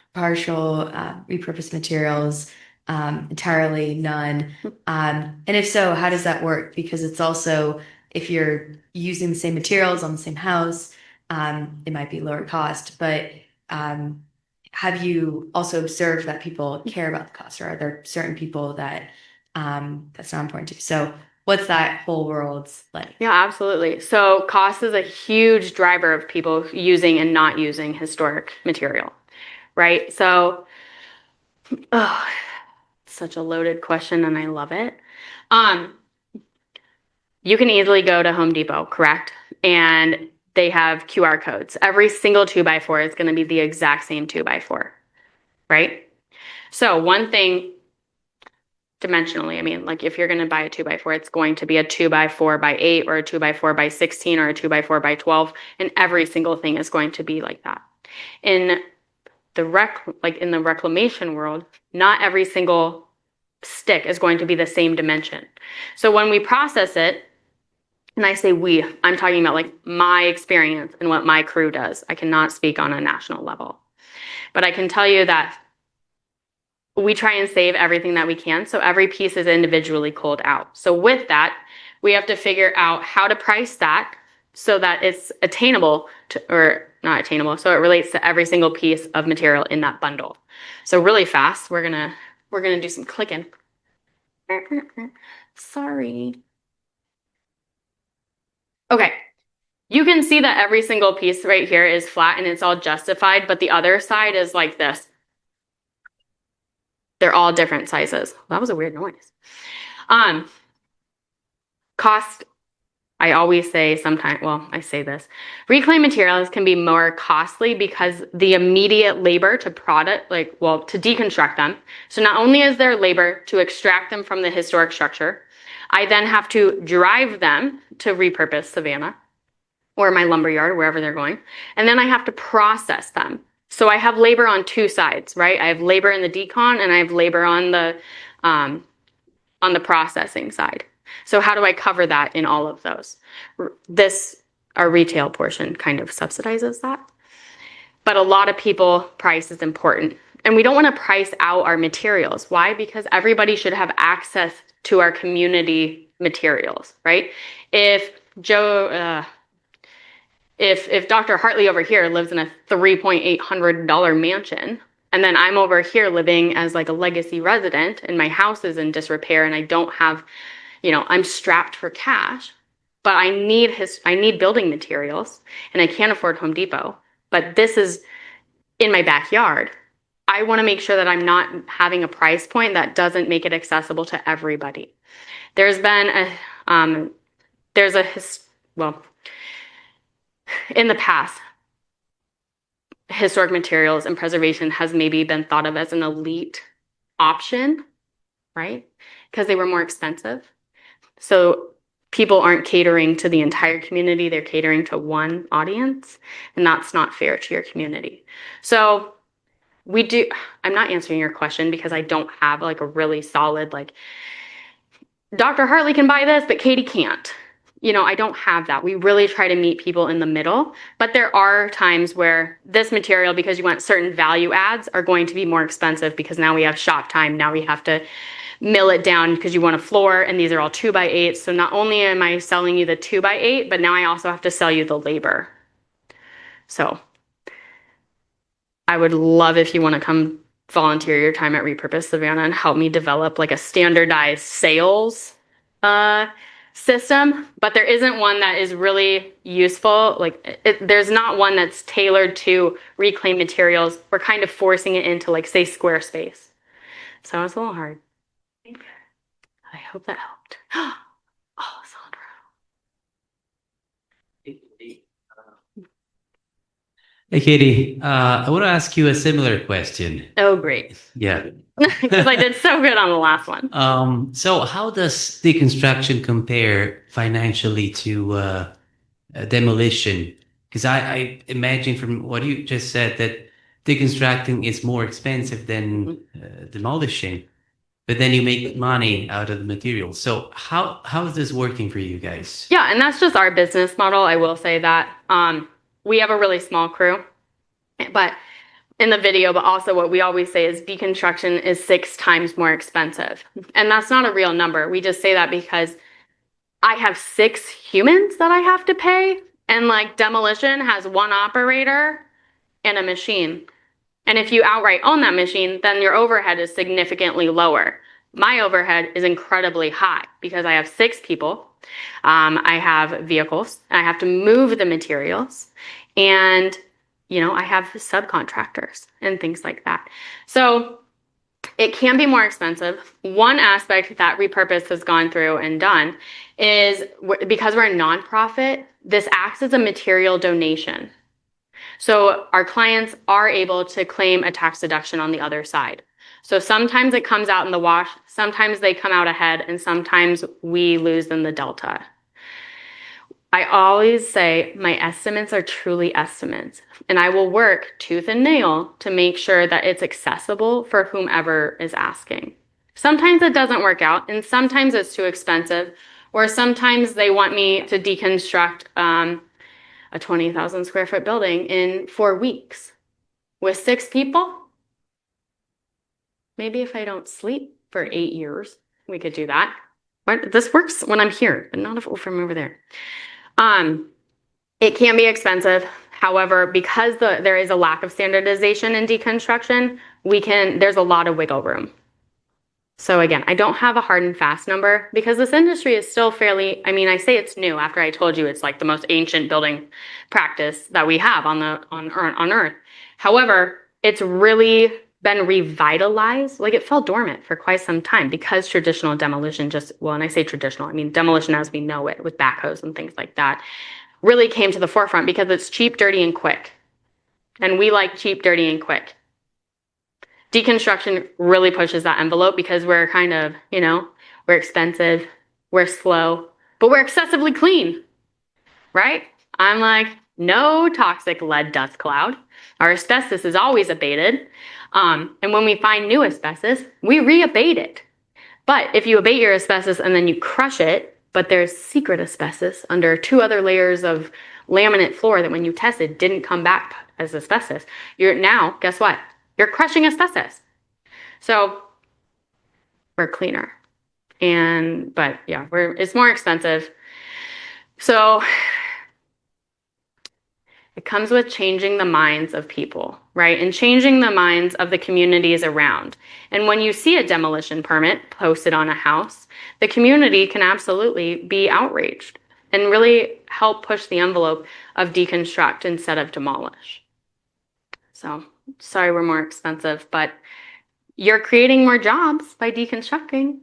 materials, entirely none? And if so, how does that work? Because it's also, if you're using the same materials on the same house, it might be lower cost, but have you also observed that people care about the cost, or are there certain people that that's not important to? So what's that whole world like? Yeah, absolutely. So cost is a huge driver of people using and not using historic material, right? So, such a loaded question, and I love it. You can easily go to Home Depot, correct? And they have QR codes. Every single 2x4 is going to be the exact same 2x4, right? So one thing dimensionally, I mean, like if you're going to buy a 2x4, it's going to be a 2x4x8 or a 2x4x16 or a 2x4x12, and every single thing is going to be like that. In the reclamation world, not every single stick is going to be the same dimension. So when we process it, and I say we, I'm talking about like my experience and what my crew does. I cannot speak on a national level, but I can tell you that we try and save everything that we can. So every piece is individually culled out. So with that, we have to figure out how to price that so that it's attainable or not attainable. So it relates to every single piece of material in that bundle. So really fast, we're gonna do some clicking. Sorry. Okay. You can see that every single piece right here is flat and it's all justified, but the other side is like this. They're all different sizes. That was a weird noise. Cost, I always say sometimes, well, I say this, reclaimed materials can be more costly because the immediate labor to to deconstruct them. So not only is there labor to extract them from the historic structure, I then have to drive them to Repurpose Savannah or my lumberyard, wherever they're going. And then I have to process them. So I have labor on two sides, right? I have labor in the decon and I have labor on the processing side. So how do I cover that in all of those? Our retail portion kind of subsidizes that. But a lot of people, price is important. And we don't want to price out our materials. Why? Because everybody should have access to our community materials, right? If Dr. Hartley over here lives in a $3,800 mansion, and then I'm over here living as like a legacy resident and my house is in disrepair and I don't have, I'm strapped for cash, but I need building materials and I can't afford Home Depot, but this is in my backyard. I want to make sure that I'm not having a price point that doesn't make it accessible to everybody. There's been in the past, historic materials and preservation has maybe been thought of as an elite option, right? Because they were more expensive. So people aren't catering to the entire community, they're catering to one audience, and that's not fair to your community. So I'm not answering your question because I don't have like a really solid, like, Dr. Hartley can buy this, but Katie can't. I don't have that. We really try to meet people in the middle, but there are times where this material, because you want certain value adds, are going to be more expensive because now we have shop time. Now we have to mill it down because you want a floor, and these are all 2x8. So not only am I selling you the 2x8, but now I also have to sell you the labor. So I would love if you want to come volunteer your time at Repurpose Savannah and help me develop like a standardized sales system, but there isn't one that is really useful. There's not one that's tailored to reclaimed materials. We're kind of forcing it into, like, say, Squarespace. So it's a little hard. I hope that helped. Oh, Sandra. Hey, Katie, I want to ask you a similar question. Oh, great. Yeah. Because I did so good on the last one. So how does deconstruction compare financially to demolition? Because I imagine from what you just said that deconstructing is more expensive than demolishing, but then you make money out of the material. So how is this working for you guys? Yeah, and that's just our business model. I will say that. We have a really small crew, but in the video, but also what we always say is deconstruction is 6 times more expensive. And that's not a real number. We just say that because I have 6 humans that I have to pay, and like demolition has 1 operator and a machine. And if you outright own that machine, then your overhead is significantly lower. My overhead is incredibly high because I have 6 people. I have vehicles. I have to move the materials, and I have subcontractors and things like that. So it can be more expensive. One aspect that Repurpose has gone through and done is, because we're a nonprofit, this acts as a material donation. So our clients are able to claim a tax deduction on the other side. So sometimes it comes out in the wash, sometimes they come out ahead, and sometimes we lose in the delta. I always say my estimates are truly estimates, and I will work tooth and nail to make sure that it's accessible for whomever is asking. Sometimes it doesn't work out, and sometimes it's too expensive, or sometimes they want me to deconstruct a 20,000 square foot building in 4 weeks with 6 people. Maybe if I don't sleep for 8 years, we could do that. But this works when I'm here, but not if we're from over there. It can be expensive. However, because there is a lack of standardization in deconstruction, there's a lot of wiggle room. So again, I don't have a hard and fast number because this industry is still fairly, I say it's new after I told you it's like the most ancient building practice that we have on Earth. However, it's really been revitalized. Like, it fell dormant for quite some time because traditional demolition and I say traditional, I mean demolition as we know it with backhoes and things like that, really came to the forefront because it's cheap, dirty, and quick. And we like cheap, dirty, and quick. Deconstruction really pushes that envelope because we're kind of, we're expensive, we're slow, but we're excessively clean, right? I'm like, no toxic lead dust cloud. Our asbestos is always abated. And when we find new asbestos, we re-abate it. But if you abate your asbestos and then you crush it, but there's secret asbestos under 2 other layers of laminate floor that when you tested didn't come back as asbestos, guess what? You're crushing asbestos. So we're cleaner. But yeah, it's more expensive. So it comes with changing the minds of people, right? And changing the minds of the communities around. And when you see a demolition permit posted on a house, the community can absolutely be outraged and really help push the envelope of deconstruct instead of demolish. So sorry we're more expensive, but you're creating more jobs by deconstructing.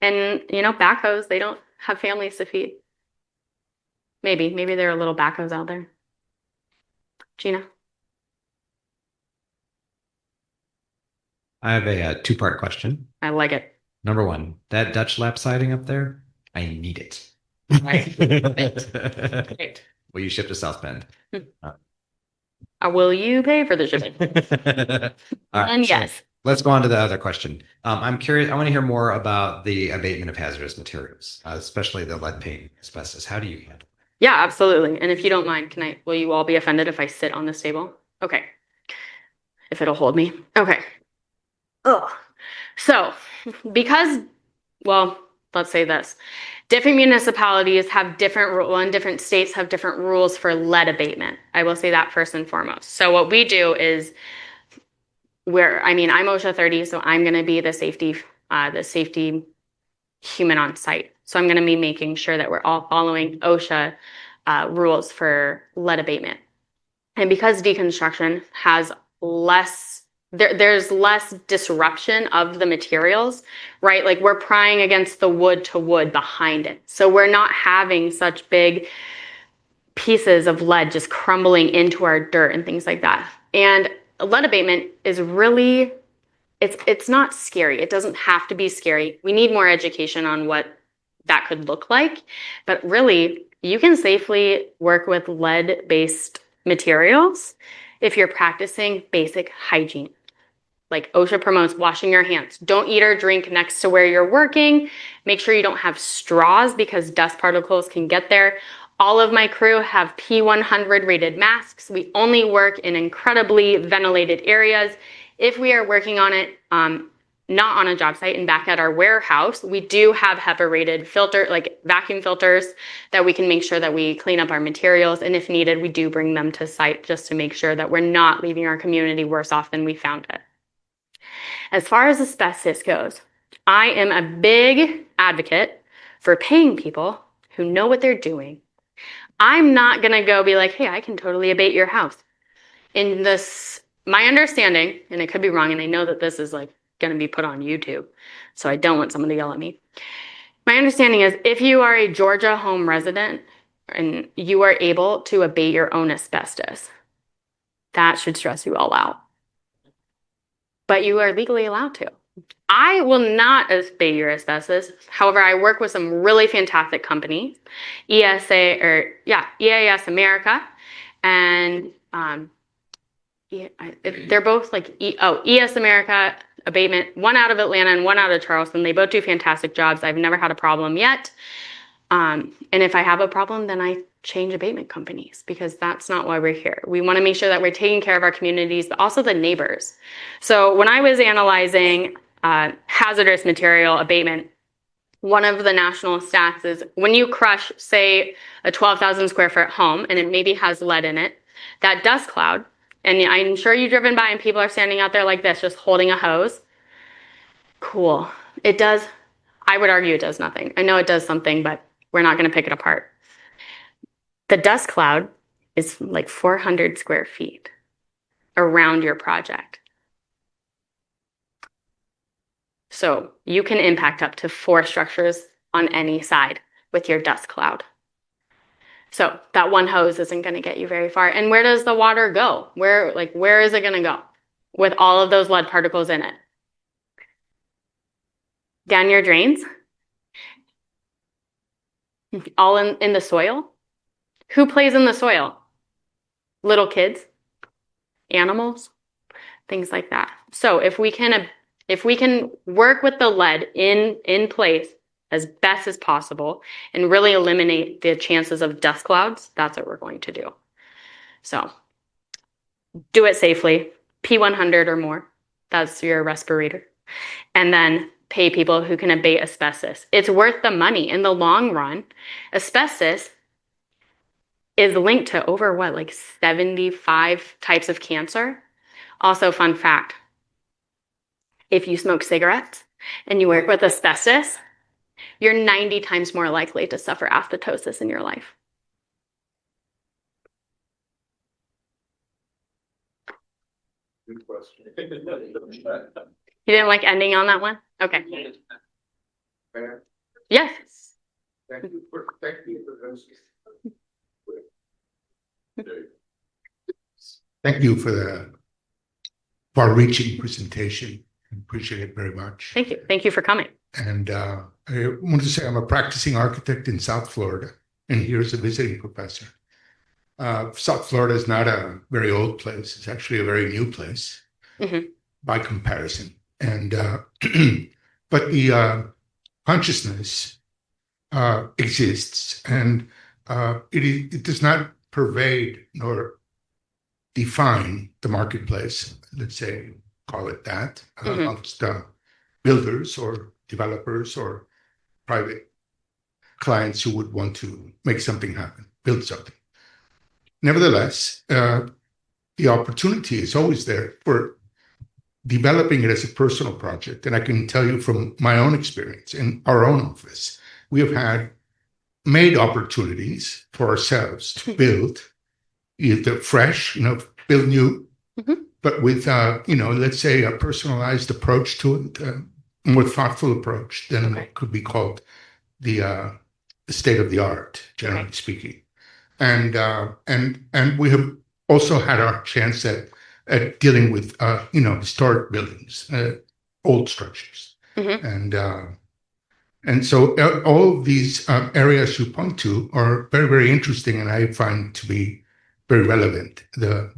And, backhoes, they don't have families to feed. Maybe there are little backhoes out there. Gina? I have a 2-part question. I like it. Number 1, that Dutch lap siding up there, I need it. Right. Right. Will you ship to South Bend? Will you pay for the shipping? All right, And so yes. let's go on to the other question. I'm curious. I want to hear more about the abatement of hazardous materials, especially the lead paint, asbestos. How do you handle? Yeah, absolutely. And if you don't mind, will you all be offended if I sit on this table? Okay. If it'll hold me. Okay. Ugh. So, well, let's say this. Different municipalities have different states have different rules for lead abatement. I will say that first and foremost. So what we do is I'm OSHA 30, so I'm going to be the safety human on site. So I'm going to be making sure that we're all following OSHA rules for lead abatement. And because deconstruction has there's less disruption of the materials, right? Like we're prying against the wood to wood behind it. So we're not having such big pieces of lead just crumbling into our dirt and things like that. And lead abatement is really, it's not scary. It doesn't have to be scary. We need more education on what that could look like. But really, you can safely work with lead-based materials if you're practicing basic hygiene. Like OSHA promotes washing your hands. Don't eat or drink next to where you're working. Make sure you don't have straws because dust particles can get there. All of my crew have P100 rated masks. We only work in incredibly ventilated areas. If we are working on it, not on a job site and back at our warehouse, we do have HEPA rated vacuum filters that we can make sure that we clean up our materials. And if needed, we do bring them to site just to make sure that we're not leaving our community worse off than we found it. As far as asbestos goes, I am a big advocate for paying people who know what they're doing. I'm not going to go be like, hey, I can totally abate your house. My understanding, and it could be wrong, and I know that this is going to be put on YouTube, so I don't want someone to yell at me. My understanding is if you are a Georgia home resident and you are able to abate your own asbestos, that should stress you all out. But you are legally allowed to. I will not abate your asbestos. However, I work with some really fantastic companies, EAS America, and they're both ES America abatement, one out of Atlanta and one out of Charleston. They both do fantastic jobs. I've never had a problem yet. And if I have a problem, then I change abatement companies because that's not why we're here. We want to make sure that we're taking care of our communities, but also the neighbors. So when I was analyzing hazardous material abatement, one of the national stats is when you crush, say, a 12,000 square foot home and it maybe has lead in it, that dust cloud, and I'm sure you've driven by and people are standing out there like this, just holding a hose. Cool. It does, I would argue it does nothing. I know it does something, but we're not going to pick it apart. The dust cloud is like 400 square feet around your project. So you can impact up to 4 structures on any side with your dust cloud. So that one hose isn't going to get you very far. And where does the water go? Where is it going to go with all of those lead particles in it? Down your drains? All in the soil? Who plays in the soil? Little kids, animals, things like that. So if we can work with the lead in place as best as possible and really eliminate the chances of dust clouds, that's what we're going to do. So do it safely, P100 or more. That's your respirator. And then pay people who can abate asbestos. It's worth the money in the long run. Asbestos is linked to over 75 types of cancer. Also, fun fact, if you smoke cigarettes and you work with asbestos, you're 90 times more likely to suffer asbestosis in your life. Good question. You didn't like ending on that one? Okay. Fair. Yes. Thank you for those. Thank you for the far-reaching presentation. Appreciate it very much. Thank you. Thank you for coming. And I wanted to say I'm a practicing architect in South Florida, and here as a visiting professor. South Florida is not a very old place. It's actually a very new place by comparison. And but the consciousness exists, and it does not pervade nor define the marketplace. Let's say, call it that, amongst builders or developers or private clients who would want to make something happen, build something. Nevertheless, the opportunity is always there for developing it as a personal project. And I can tell you from my own experience in our own office, we have made opportunities for ourselves to build either fresh, build new, but with, let's say a personalized approach to it, a more thoughtful approach than what could be called the state of the art, generally speaking. And we have also had our chance at dealing with historic buildings, old structures, and so all of these areas you point to are very, very interesting, and I find to be very relevant. The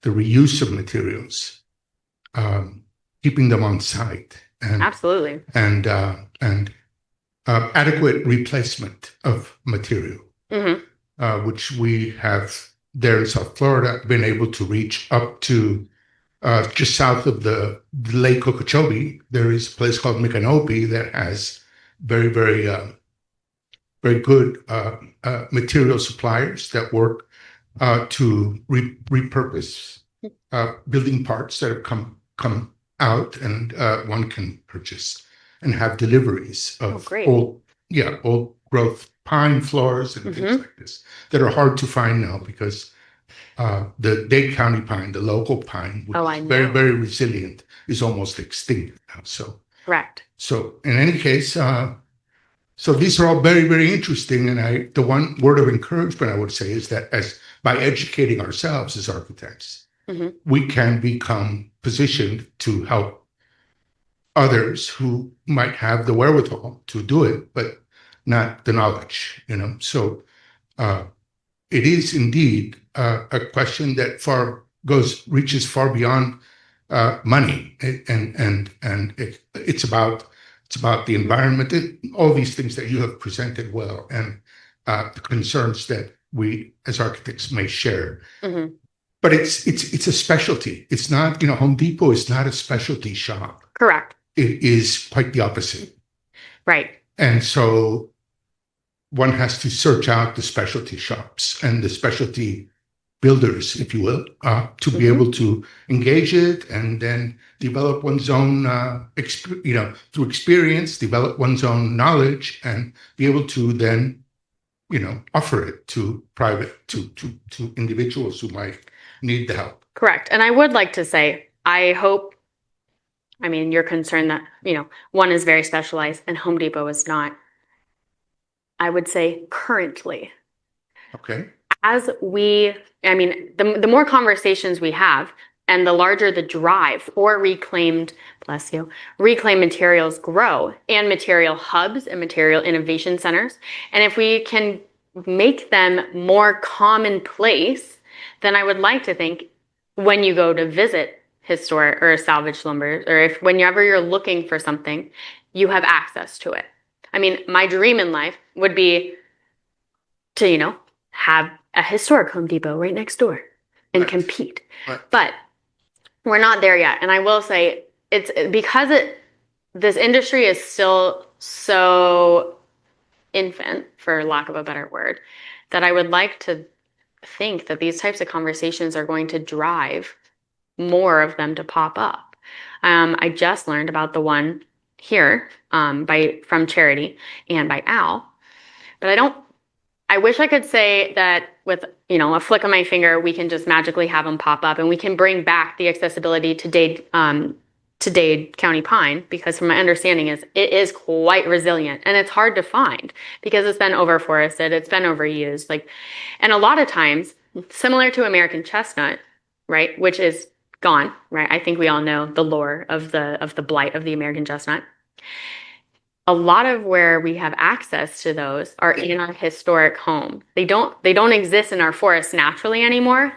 reuse of materials, keeping them on site, and absolutely, and adequate replacement of material. Which we have there in South Florida been able to reach up to just south of the Lake Okeechobee. There is a place called Micanopy that has very, very, very good material suppliers that work to repurpose building parts that have come out, and one can purchase and have deliveries of old growth pine floors and things like this that are hard to find now because the Dade County pine, the local pine, which is very, very resilient, is almost extinct now. So correct. So in any case, so these are all very, very interesting. And the one word of encouragement I would say is that by educating ourselves as architects, we can become positioned to help others who might have the wherewithal to do it, but not the knowledge, So it is indeed a question that reaches far beyond money, and it's about the environment, all these things that you have presented well, and the concerns that we as architects may share. But it's a specialty. It's not, Home Depot is not a specialty shop. Correct. It is quite the opposite. Right. And so one has to search out the specialty shops and the specialty builders, if you will, to be able to engage it and then develop one's own, through experience, develop one's own knowledge, and be able to then, offer it to to individuals who might need the help. Correct. And I would like to say, you're concerned that, one is very specialized and Home Depot is not. I would say currently. Okay. The more conversations we have and the larger the drive for reclaimed materials grow, and material hubs and material innovation centers. And if we can make them more commonplace, then I would like to think when you go to visit historic or salvage lumber, or whenever you're looking for something, you have access to it. My dream in life would be to, have a historic Home Depot right next door and compete. Right. But we're not there yet. And I will say it's because this industry is still so infant, for lack of a better word, that I would like to think that these types of conversations are going to drive more of them to pop up. I just learned about the one here from Charity and by Al, but I wish I could say that with a flick of my finger we can just magically have them pop up and we can bring back the accessibility to Dade County pine, because from my understanding it is quite resilient and it's hard to find because it's been overforested, it's been overused, and a lot of times similar to American chestnut, right, which is gone, right? I think we all know the lore of the blight of the American chestnut. A lot of where we have access to those are in our historic home. They don't exist in our forests naturally anymore,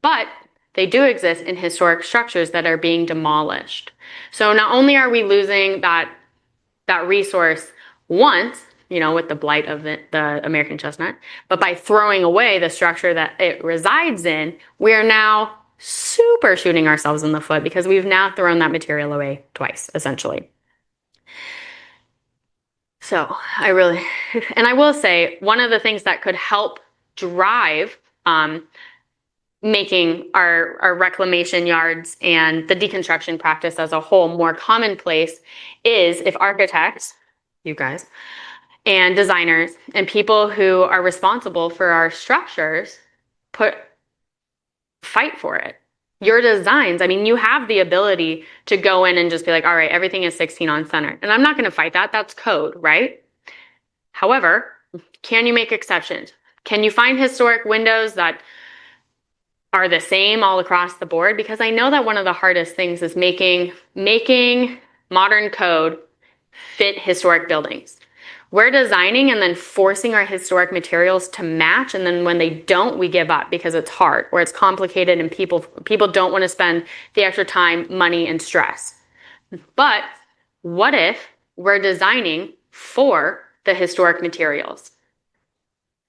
but they do exist in historic structures that are being demolished. So not only are we losing that resource once, with the blight of the American chestnut, but by throwing away the structure that it resides in, we are now super shooting ourselves in the foot because we've now thrown that material away twice, essentially. So I will say, one of the things that could help drive making our reclamation yards and the deconstruction practice as a whole more commonplace is if architects, you guys, and designers and people who are responsible for our structures fight for it. Your designs, you have the ability to go in and just be like, all right, everything is 16 on center. And I'm not going to fight that. That's code, right? However, can you make exceptions? Can you find historic windows that are the same all across the board? Because I know that one of the hardest things is making modern code fit historic buildings. We're designing and then forcing our historic materials to match, and then when they don't, we give up because it's hard or it's complicated and people don't want to spend the extra time, money, and stress. But what if we're designing for the historic materials?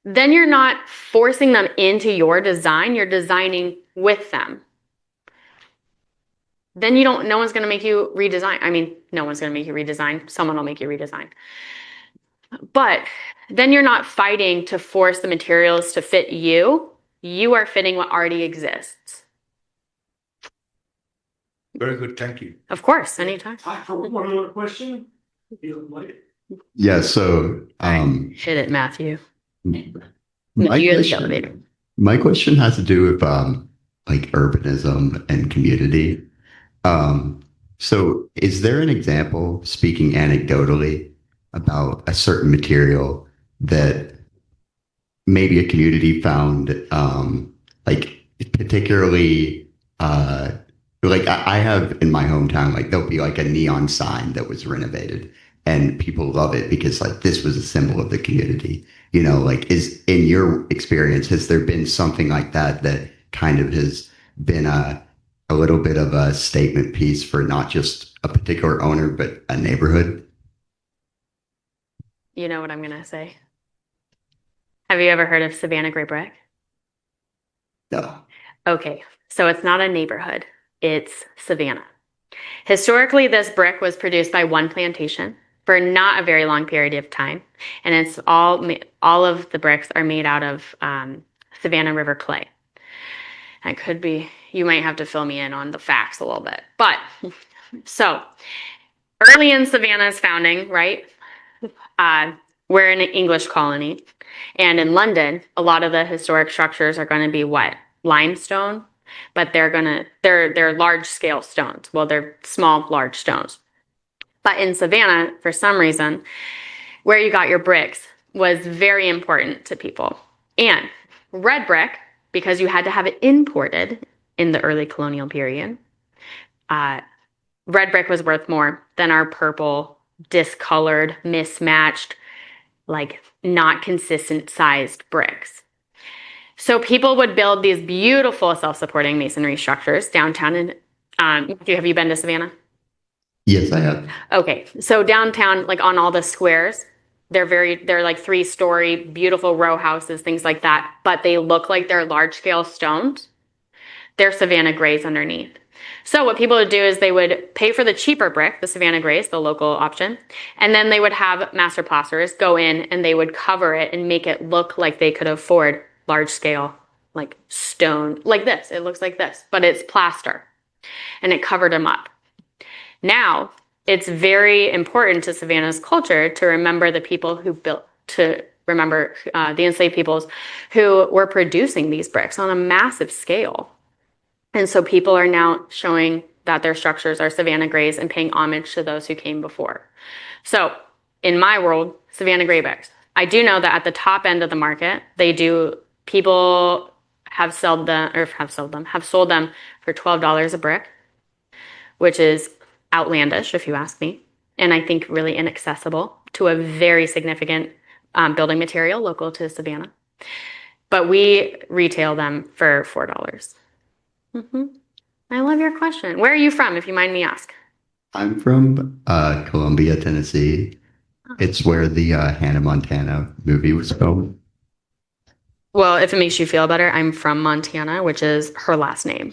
Then you're not forcing them into your design, you're designing with them. Then no one's going to make you redesign. No one's going to make you redesign. Someone will make you redesign. But then you're not fighting to force the materials to fit you. You are fitting what already exists. Very good. Thank you. Of course, anytime. Time for one more question. Yeah, so Hit it, Matthew. my question has to do with like urbanism and community. So is there an example, speaking anecdotally, about a certain material that maybe a community found like particularly like I have in my hometown, like there'll be like a neon sign that was renovated and people love it because like this was a symbol of the community. Like is in your experience, has there been something like that that kind of has been a little bit of a statement piece for not just a particular owner, but a neighborhood? You know what I'm going to say. Have you ever heard of Savannah gray brick? No. Okay, so it's not a neighborhood. It's Savannah. Historically, this brick was produced by one plantation for not a very long period of time. And it's all of the bricks are made out of Savannah River clay. That could be, you might have to fill me in on the facts a little bit. But, so, early in Savannah's founding, right, we're an English colony. And in London, a lot of the historic structures are going to be what? Limestone, but they're large scale stones. Well, they're small, large stones. But in Savannah, for some reason, where you got your bricks was very important to people. And red brick, because you had to have it imported in the early colonial period, red brick was worth more than our purple, discolored, mismatched, like not consistent sized bricks. So people would build these beautiful self-supporting masonry structures downtown. And have you been to Savannah? Yes, I have. Okay, so downtown, like on all the squares, they're like 3-story, beautiful row houses, things like that. But they look like they're large scale stones. They're Savannah grays underneath. So what people would do is they would pay for the cheaper brick, the Savannah grays, the local option, and then they would have master plasterers go in and they would cover it and make it look like they could afford large scale, like stone, like this. It looks like this, but it's plaster, and it covered them up. Now, it's very important to Savannah's culture to remember the people who the enslaved peoples who were producing these bricks on a massive scale. And so people are now showing that their structures are Savannah grays and paying homage to those who came before. So in my world, Savannah gray bricks. I do know that at the top end of the market, people have sold them for $12 a brick, which is outlandish if you ask me. and I think really inaccessible to a very significant building material local to Savannah. But we retail them for $4. I love your question. Where are you from, if you mind me ask? I'm from Columbia, Tennessee. It's where the Hannah Montana movie was filmed. Well, if it makes you feel better, I'm from Montana, which is her last name.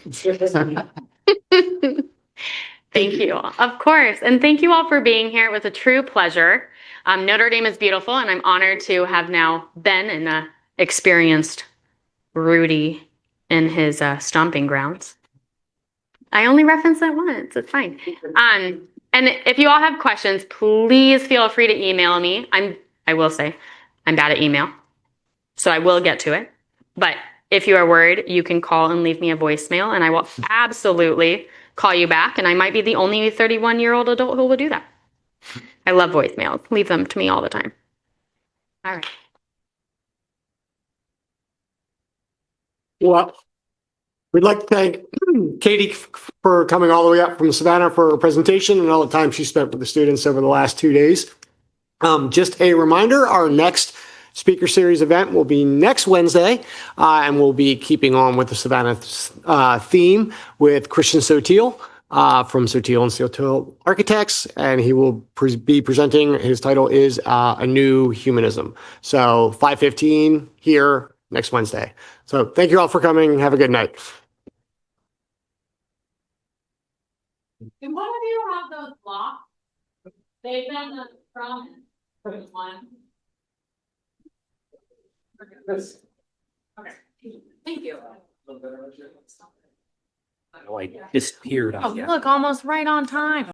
Thank you. Of course. And thank you all for being here. It was a true pleasure. Notre Dame is beautiful, and I'm honored to have now been and experienced Rudy in his stomping grounds. I only referenced that once. It's fine. And if you all have questions, please feel free to email me. I will say, I'm bad at email, so I will get to it. But if you are worried, you can call and leave me a voicemail, and I will absolutely call you back. And I might be the only 31-year-old adult who will do that. I love voicemails. Leave them to me all the time. All right. Well, we'd like to thank Katie for coming all the way up from Savannah for her presentation and all the time she spent with the students over the last 2 days. Just a reminder, our next speaker series event will be next Wednesday, and we'll be keeping on with the Savannah theme with Christian Sotil from Sotil and Sotil Architects, and he will be presenting. His title is A New Humanism. So 5:15 here next Wednesday. So thank you all for coming. Have a good night. Can one of you have those blocks? They've been from one. Okay. Thank you. I disappeared. Oh, look, almost right on time.